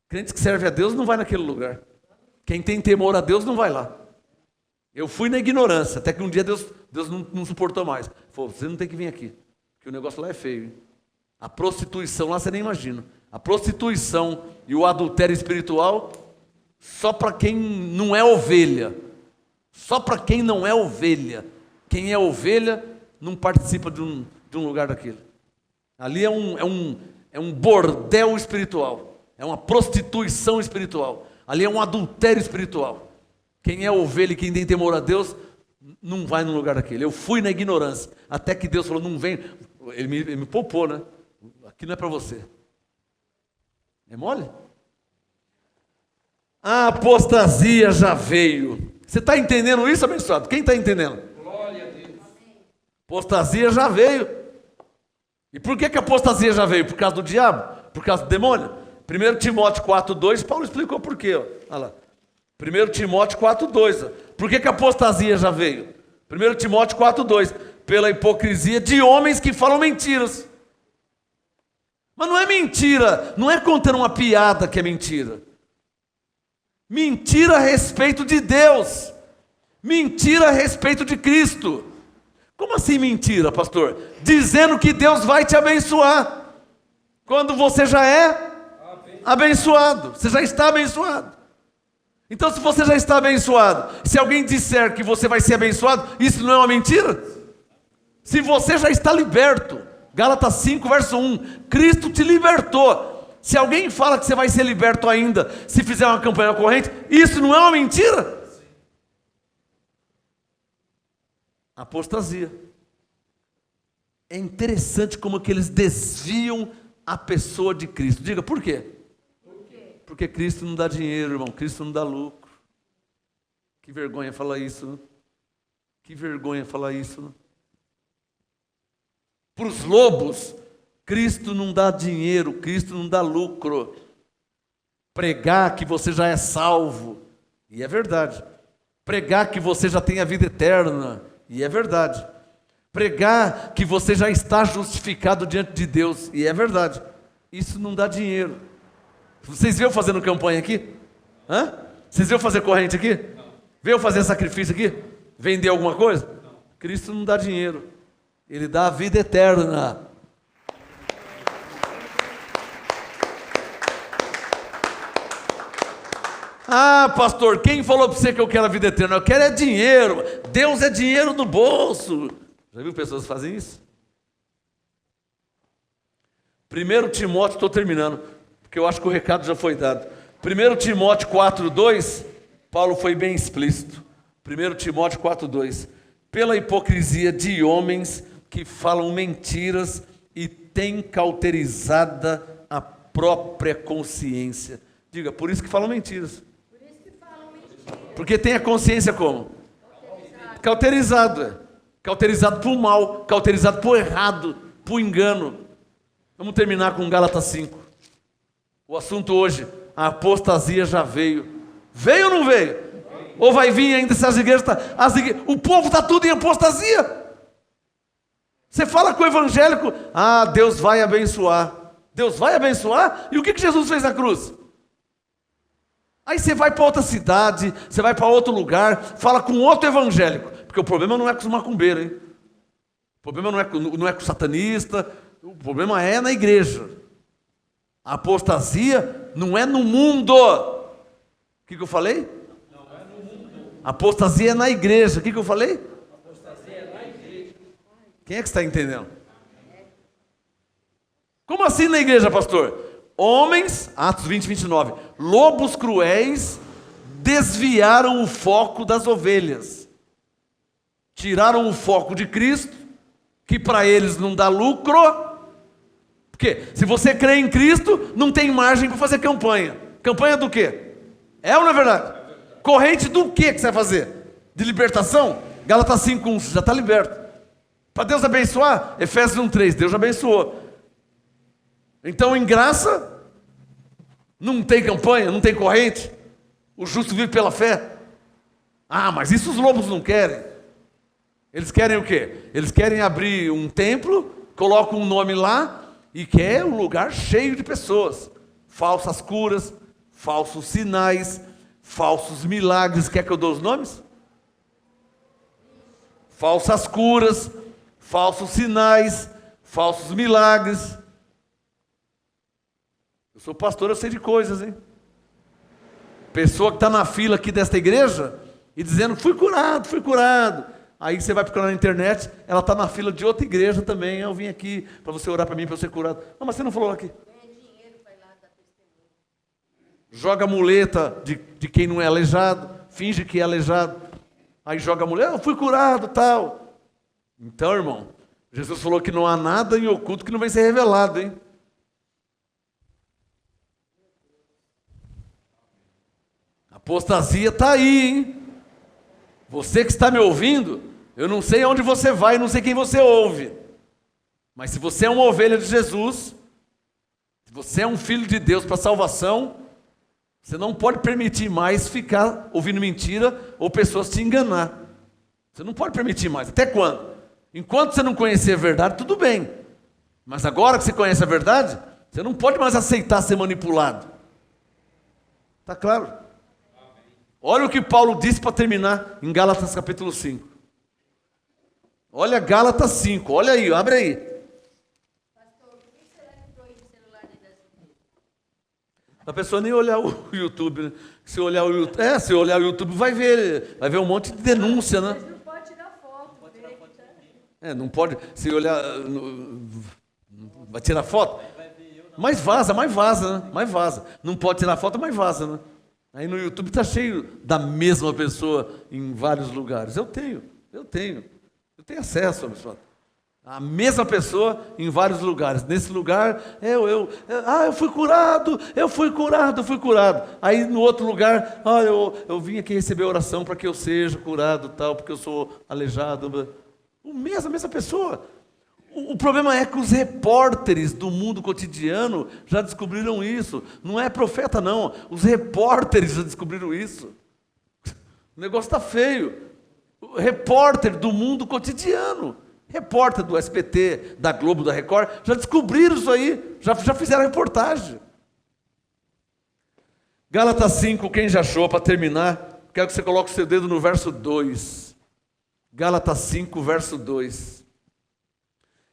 Crente que serve a Deus não vai naquele lugar. Quem tem temor a Deus não vai lá. Eu fui na ignorância, até que um dia Deus não suportou mais. Falou: você não tem que vir aqui, porque o negócio lá é feio, hein? A prostituição lá você nem imagina. A prostituição e o adultério espiritual, só para quem não é ovelha. Só para quem não é ovelha. Quem é ovelha não participa de um lugar daquele. Ali é um bordel espiritual. É uma prostituição espiritual. Ali é um adultério espiritual. Quem é ovelha e quem tem temor a Deus, não vai no lugar daquele. Eu fui na ignorância, até que Deus falou: não vem. Ele me poupou, né? Aqui não é para você. É mole? A apostasia já veio. Você está entendendo isso, abençoado? Quem está entendendo? Glória a Deus. Apostasia já veio. E por que a apostasia já veio? Por causa do diabo? Por causa do demônio? 1 Timóteo 4,2, Paulo explicou por quê. Olha lá. 1 Timóteo 4,2. Por que a apostasia já veio? 1 Timóteo 4,2. Pela hipocrisia de homens que falam mentiras. Mas não é mentira, não é contando uma piada que é mentira. Mentira a respeito de Deus. Mentira a respeito de Cristo. Como assim mentira, pastor? Dizendo que Deus vai te abençoar, quando você já é abençoado. Você já está abençoado. Então, se você já está abençoado, se alguém disser que você vai ser abençoado, isso não é uma mentira? Se você já está liberto, Gálatas 5, verso 1. Cristo te libertou. Se alguém fala que você vai ser liberto ainda, se fizer uma campanha corrente, isso não é uma mentira? Apostasia. É interessante como que eles desviam a pessoa de Cristo. Diga, por quê? Porque Cristo não dá dinheiro, irmão. Cristo não dá lucro. Que vergonha falar isso, né? Que vergonha falar isso, né? Para os lobos, Cristo não dá dinheiro, Cristo não dá lucro. Pregar que você já é salvo, e é verdade. Pregar que você já tem a vida eterna, e é verdade. Pregar que você já está justificado diante de Deus, e é verdade. Isso não dá dinheiro. Vocês viram fazendo campanha aqui? Hã? Vocês viram fazer corrente aqui? Não. Viram fazer sacrifício aqui? Vender alguma coisa? Não. Cristo não dá dinheiro. Ele dá a vida eterna. Ah, pastor, quem falou para você que eu quero a vida eterna? Eu quero é dinheiro. Deus é dinheiro no bolso. Já viu pessoas que fazem isso? 1 Timóteo, estou terminando, porque eu acho que o recado já foi dado. 1 Timóteo 4,2, Paulo foi bem explícito. 1 Timóteo 4,2. Pela hipocrisia de homens que falam mentiras e têm cauterizada a própria consciência. Diga, por isso que falam mentiras. Porque tem a consciência como? Cauterizado. Cauterizado por mal, cauterizado por errado, por engano. Vamos terminar com Gálatas 5. O assunto hoje, a apostasia já veio. Veio ou não veio? Ou vai vir ainda se as igrejas... O povo está tudo em apostasia. Você fala com o evangélico, Deus vai abençoar. Deus vai abençoar? E o que Jesus fez na cruz? Aí você vai para outra cidade, você vai para outro lugar, fala com outro evangélico. Porque o problema não é com os macumbeiros, hein? O problema não é com o satanista, o problema é na igreja. A apostasia não é no mundo. O que eu falei? Não é no mundo. A apostasia é na igreja. O que eu falei? A apostasia é na igreja. Quem é que está entendendo? Como assim na igreja, pastor? Homens, Atos 20, 29, lobos cruéis desviaram o foco das ovelhas. Tiraram o foco de Cristo, que para eles não dá lucro. Porque se você crê em Cristo, não tem margem para fazer campanha. Campanha do quê? É ou não é verdade? Corrente do quê que você vai fazer? De libertação? Gálatas 5:1, você já está liberto. Para Deus abençoar? Efésios 1:3, Deus já abençoou. Então, em graça, não tem campanha, não tem corrente. O justo vive pela fé. Mas isso os lobos não querem. Eles querem o quê? Eles querem abrir um templo, colocam um nome lá e quer um lugar cheio de pessoas. Falsas curas, falsos sinais, falsos milagres. Quer que eu dou os nomes? Falsas curas, falsos sinais, falsos milagres. Eu sou pastor, eu sei de coisas, hein? Pessoa que está na fila aqui desta igreja e dizendo, fui curado, fui curado. Aí você vai procurar na internet, ela está na fila de outra igreja também. Eu vim aqui para você orar para mim, para eu ser curado. Não, mas você não falou aqui. Joga a muleta de quem não é aleijado, finge que é aleijado. Aí joga a muleta, eu fui curado, tal. Então, irmão, Jesus falou que não há nada em oculto que não vai ser revelado, hein? A apostasia está aí, hein? Você que está me ouvindo, eu não sei aonde você vai, não sei quem você ouve. Mas se você é uma ovelha de Jesus, se você é um filho de Deus para salvação, você não pode permitir mais ficar ouvindo mentira ou pessoas te enganar. Você não pode permitir mais. Até quando? Enquanto você não conhecer a verdade, tudo bem. Mas agora que você conhece a verdade, você não pode mais aceitar ser manipulado. Está claro? Olha o que Paulo disse para terminar em Gálatas capítulo 5. Olha Gálatas 5, olha aí, abre aí. Pastor, por que será que proíbe o celular dentro das igrejas? A pessoa nem olhar o YouTube, né? Se olhar o YouTube, vai ver um monte de denúncia, né? Mas não pode tirar foto. Não pode, se olhar, Vai tirar foto? Mais vaza, né? Mais vaza. Não pode tirar foto, mas vaza, né? Aí no YouTube está cheio da mesma pessoa em vários lugares. Eu tenho acesso, pessoal. A mesma pessoa em vários lugares. Nesse lugar, eu fui curado. Aí no outro lugar, eu vim aqui receber oração para que eu seja curado, tal, porque eu sou aleijado. A mesma pessoa. O problema é que os repórteres do mundo cotidiano já descobriram isso. Não é profeta, não. Os repórteres já descobriram isso. O negócio está feio. O repórter do mundo cotidiano, repórter do SBT, da Globo, da Record, já descobriram isso aí. Já fizeram reportagem. Gálatas 5, quem já achou, para terminar, quero que você coloque o seu dedo no verso 2. Gálatas 5, verso 2.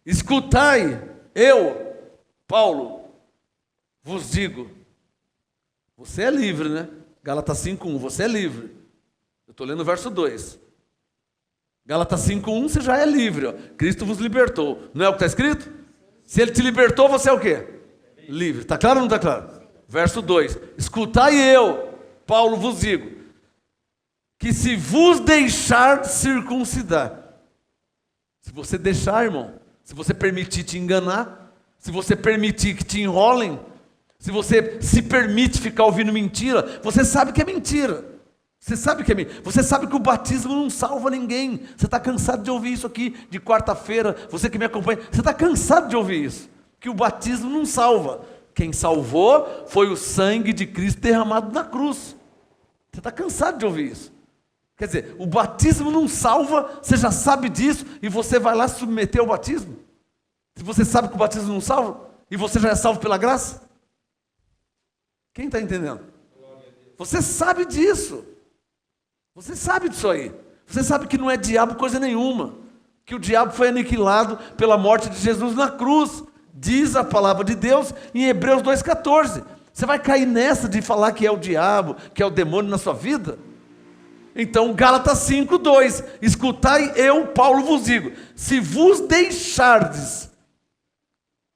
Escutai, eu, Paulo, vos digo, você é livre, né? Gálatas 5:1, você é livre. Eu estou lendo o verso 2. Gálatas 5:1, você já é livre, ó. Cristo vos libertou. Não é o que está escrito? Se Ele te libertou, você é o quê? Livre. Está claro ou não está claro? Verso 2. Escutai eu, Paulo, vos digo, que se vos deixar circuncidar, se você deixar, irmão, se você permitir te enganar, se você permitir que te enrolem, se você se permite ficar ouvindo mentira, você sabe que é mentira. Você sabe que o batismo não salva ninguém. Você está cansado de ouvir isso aqui de quarta-feira, você que me acompanha, você está cansado de ouvir isso, que o batismo não salva. Quem salvou foi o sangue de Cristo derramado na cruz. Você está cansado de ouvir isso. Quer dizer, o batismo não salva, você já sabe disso, e você vai lá se submeter ao batismo? Se você sabe que o batismo não salva, e você já é salvo pela graça? Quem está entendendo? Você sabe disso. Você sabe disso aí. Você sabe que não é diabo coisa nenhuma. Que o diabo foi aniquilado pela morte de Jesus na cruz. Diz a palavra de Deus em Hebreus 2,14. Você vai cair nessa de falar que é o diabo, que é o demônio na sua vida? Então, Gálatas 5:2, escutai eu, Paulo, vos digo, se vos deixardes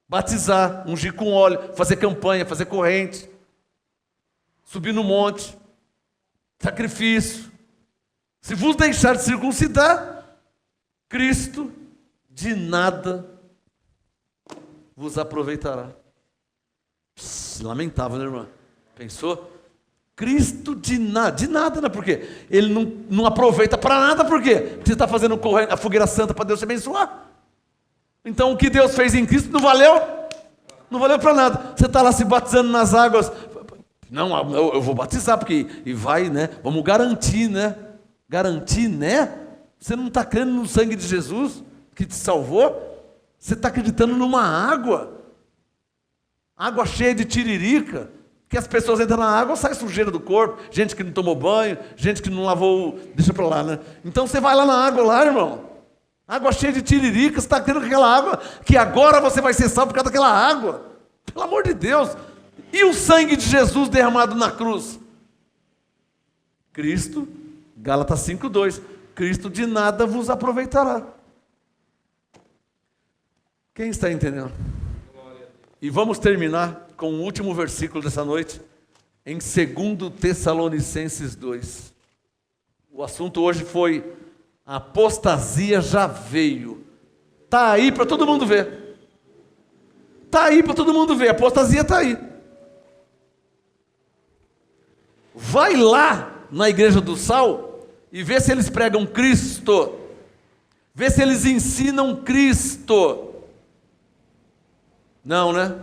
batizar, ungir com óleo, fazer campanha, fazer corrente, subir no monte, sacrifício, se vos deixardes circuncidar, Cristo de nada vos aproveitará. Lamentável, né, irmã? Pensou? Cristo de nada, né? Por quê? Ele não aproveita para nada, por quê? Porque você está fazendo a fogueira santa para Deus te abençoar. Então o que Deus fez em Cristo não valeu? Não valeu para nada. Você está lá se batizando nas águas. Não, eu vou batizar, porque e vai, né? Vamos garantir, né? Garantir, né? Você não está crendo no sangue de Jesus que te salvou? Você está acreditando numa água cheia de tiririca, que as pessoas entram na água, sai sujeira do corpo, gente que não tomou banho, gente que não lavou, deixa para lá, né? Então você vai lá na água lá, irmão, água cheia de tiririca, você está crendo aquela água, que agora você vai ser salvo por causa daquela água, pelo amor de Deus. E o sangue de Jesus derramado na cruz? Cristo, Gálatas 5:2, Cristo de nada vos aproveitará. Quem está entendendo? E vamos terminar com o último versículo dessa noite, em 2 Tessalonicenses 2. O assunto hoje foi: a apostasia já veio. Está aí para todo mundo ver. Está aí para todo mundo ver, a apostasia está aí. Vai lá na igreja do Sal e vê se eles pregam Cristo. Vê se eles ensinam Cristo. Não, né?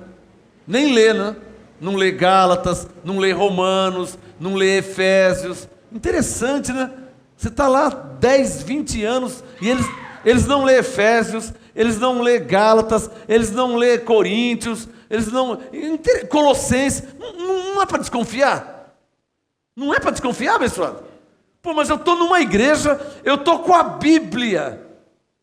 Nem lê, né? Não lê Gálatas, não lê Romanos, não lê Efésios. Interessante, né? Você está lá 10, 20 anos e eles não lê Efésios, eles não lê Gálatas, eles não lê Coríntios, eles não... Colossenses. Não é para desconfiar? Não é para desconfiar, pessoal? Pô, mas eu estou numa igreja, eu estou com a Bíblia.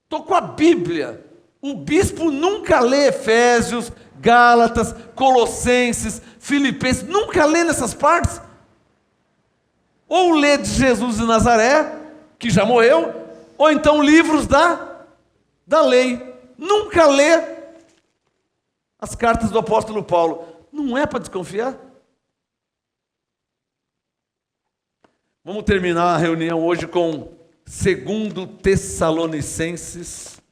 Estou com a Bíblia. O bispo nunca lê Efésios, Gálatas, Colossenses, Filipenses, nunca lê nessas partes. Ou lê de Jesus de Nazaré, que já morreu, ou então livros da lei. Nunca lê. as cartas do apóstolo Paulo. Não é para desconfiar? Vamos terminar a reunião hoje com 2 Tessalonicenses.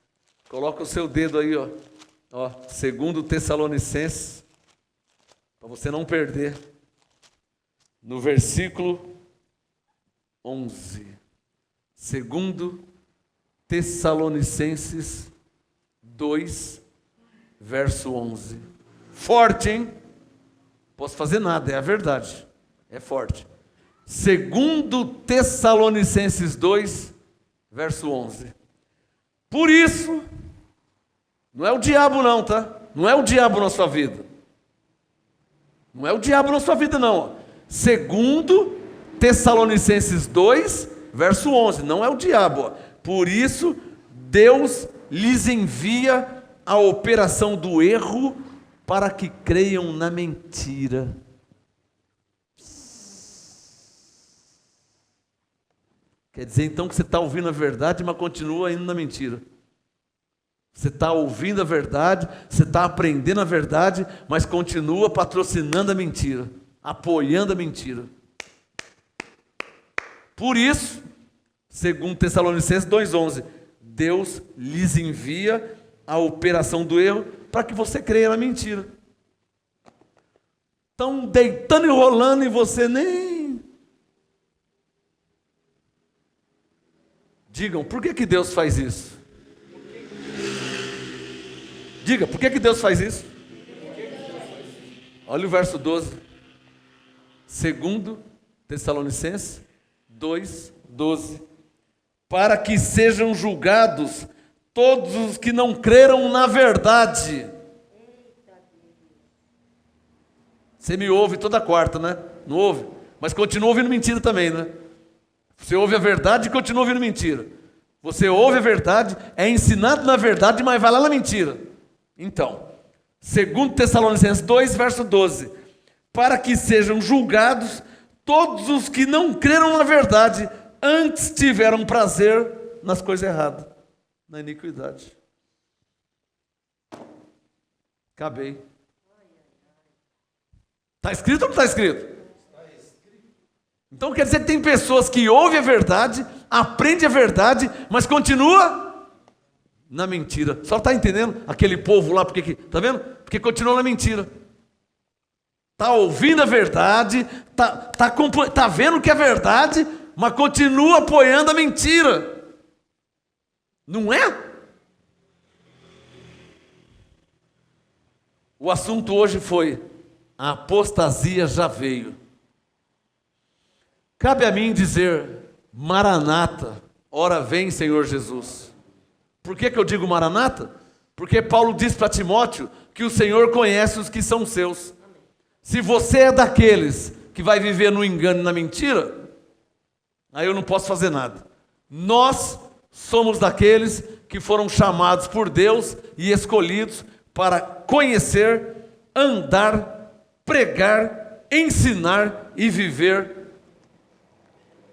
Coloca o seu dedo aí, ó. 2 Tessalonicenses, para você não perder. No versículo 11. 2 Tessalonicenses 2, verso 11. Forte, hein? Posso fazer nada, é a verdade. É forte. 2 Tessalonicenses 2, verso 11. Por isso, não é o diabo não, tá? Não é o diabo na sua vida. Não é o diabo na sua vida não. 2 Tessalonicenses 2, verso 11. Não é o diabo. Por isso, Deus lhes envia a operação do erro para que creiam na mentira. Quer dizer então que você está ouvindo a verdade, mas continua indo na mentira. Você está ouvindo a verdade, você está aprendendo a verdade, mas continua patrocinando a mentira, apoiando a mentira. Por isso, 2 Tessalonicenses 2,11, Deus lhes envia a operação do erro para que você creia na mentira. Estão deitando e rolando e você nem... Digam, por que Deus faz isso? Diga, por que Deus faz isso? Olha o verso 12. 2 Tessalonicenses 2:12. Para que sejam julgados todos os que não creram na verdade. Você me ouve toda quarta, né? Não ouve? Mas continua ouvindo mentira também, né? Você ouve a verdade e continua ouvindo mentira. Você ouve a verdade, é ensinado na verdade, mas vai lá na mentira. Então, 2 Tessalonicenses 2, verso 12. Para que sejam julgados todos os que não creram na verdade, antes tiveram prazer nas coisas erradas, na iniquidade. Acabei. Está escrito ou não está escrito? Então quer dizer que tem pessoas que ouvem a verdade, aprendem a verdade, mas continua na mentira. Só está entendendo? Aquele povo lá, porque está vendo? Porque continua na mentira. Está ouvindo a verdade, tá vendo que é verdade, mas continua apoiando a mentira. Não é? O assunto hoje foi: a apostasia já veio. Cabe a mim dizer: Maranata, ora vem, Senhor Jesus. Por que eu digo Maranata? Porque Paulo diz para Timóteo que o Senhor conhece os que são seus. Se você é daqueles que vai viver no engano e na mentira, aí eu não posso fazer nada. Nós somos daqueles que foram chamados por Deus e escolhidos para conhecer, andar, pregar, ensinar e viver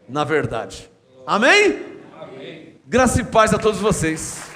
na verdade. Amém? Amém. Graça e paz a todos vocês.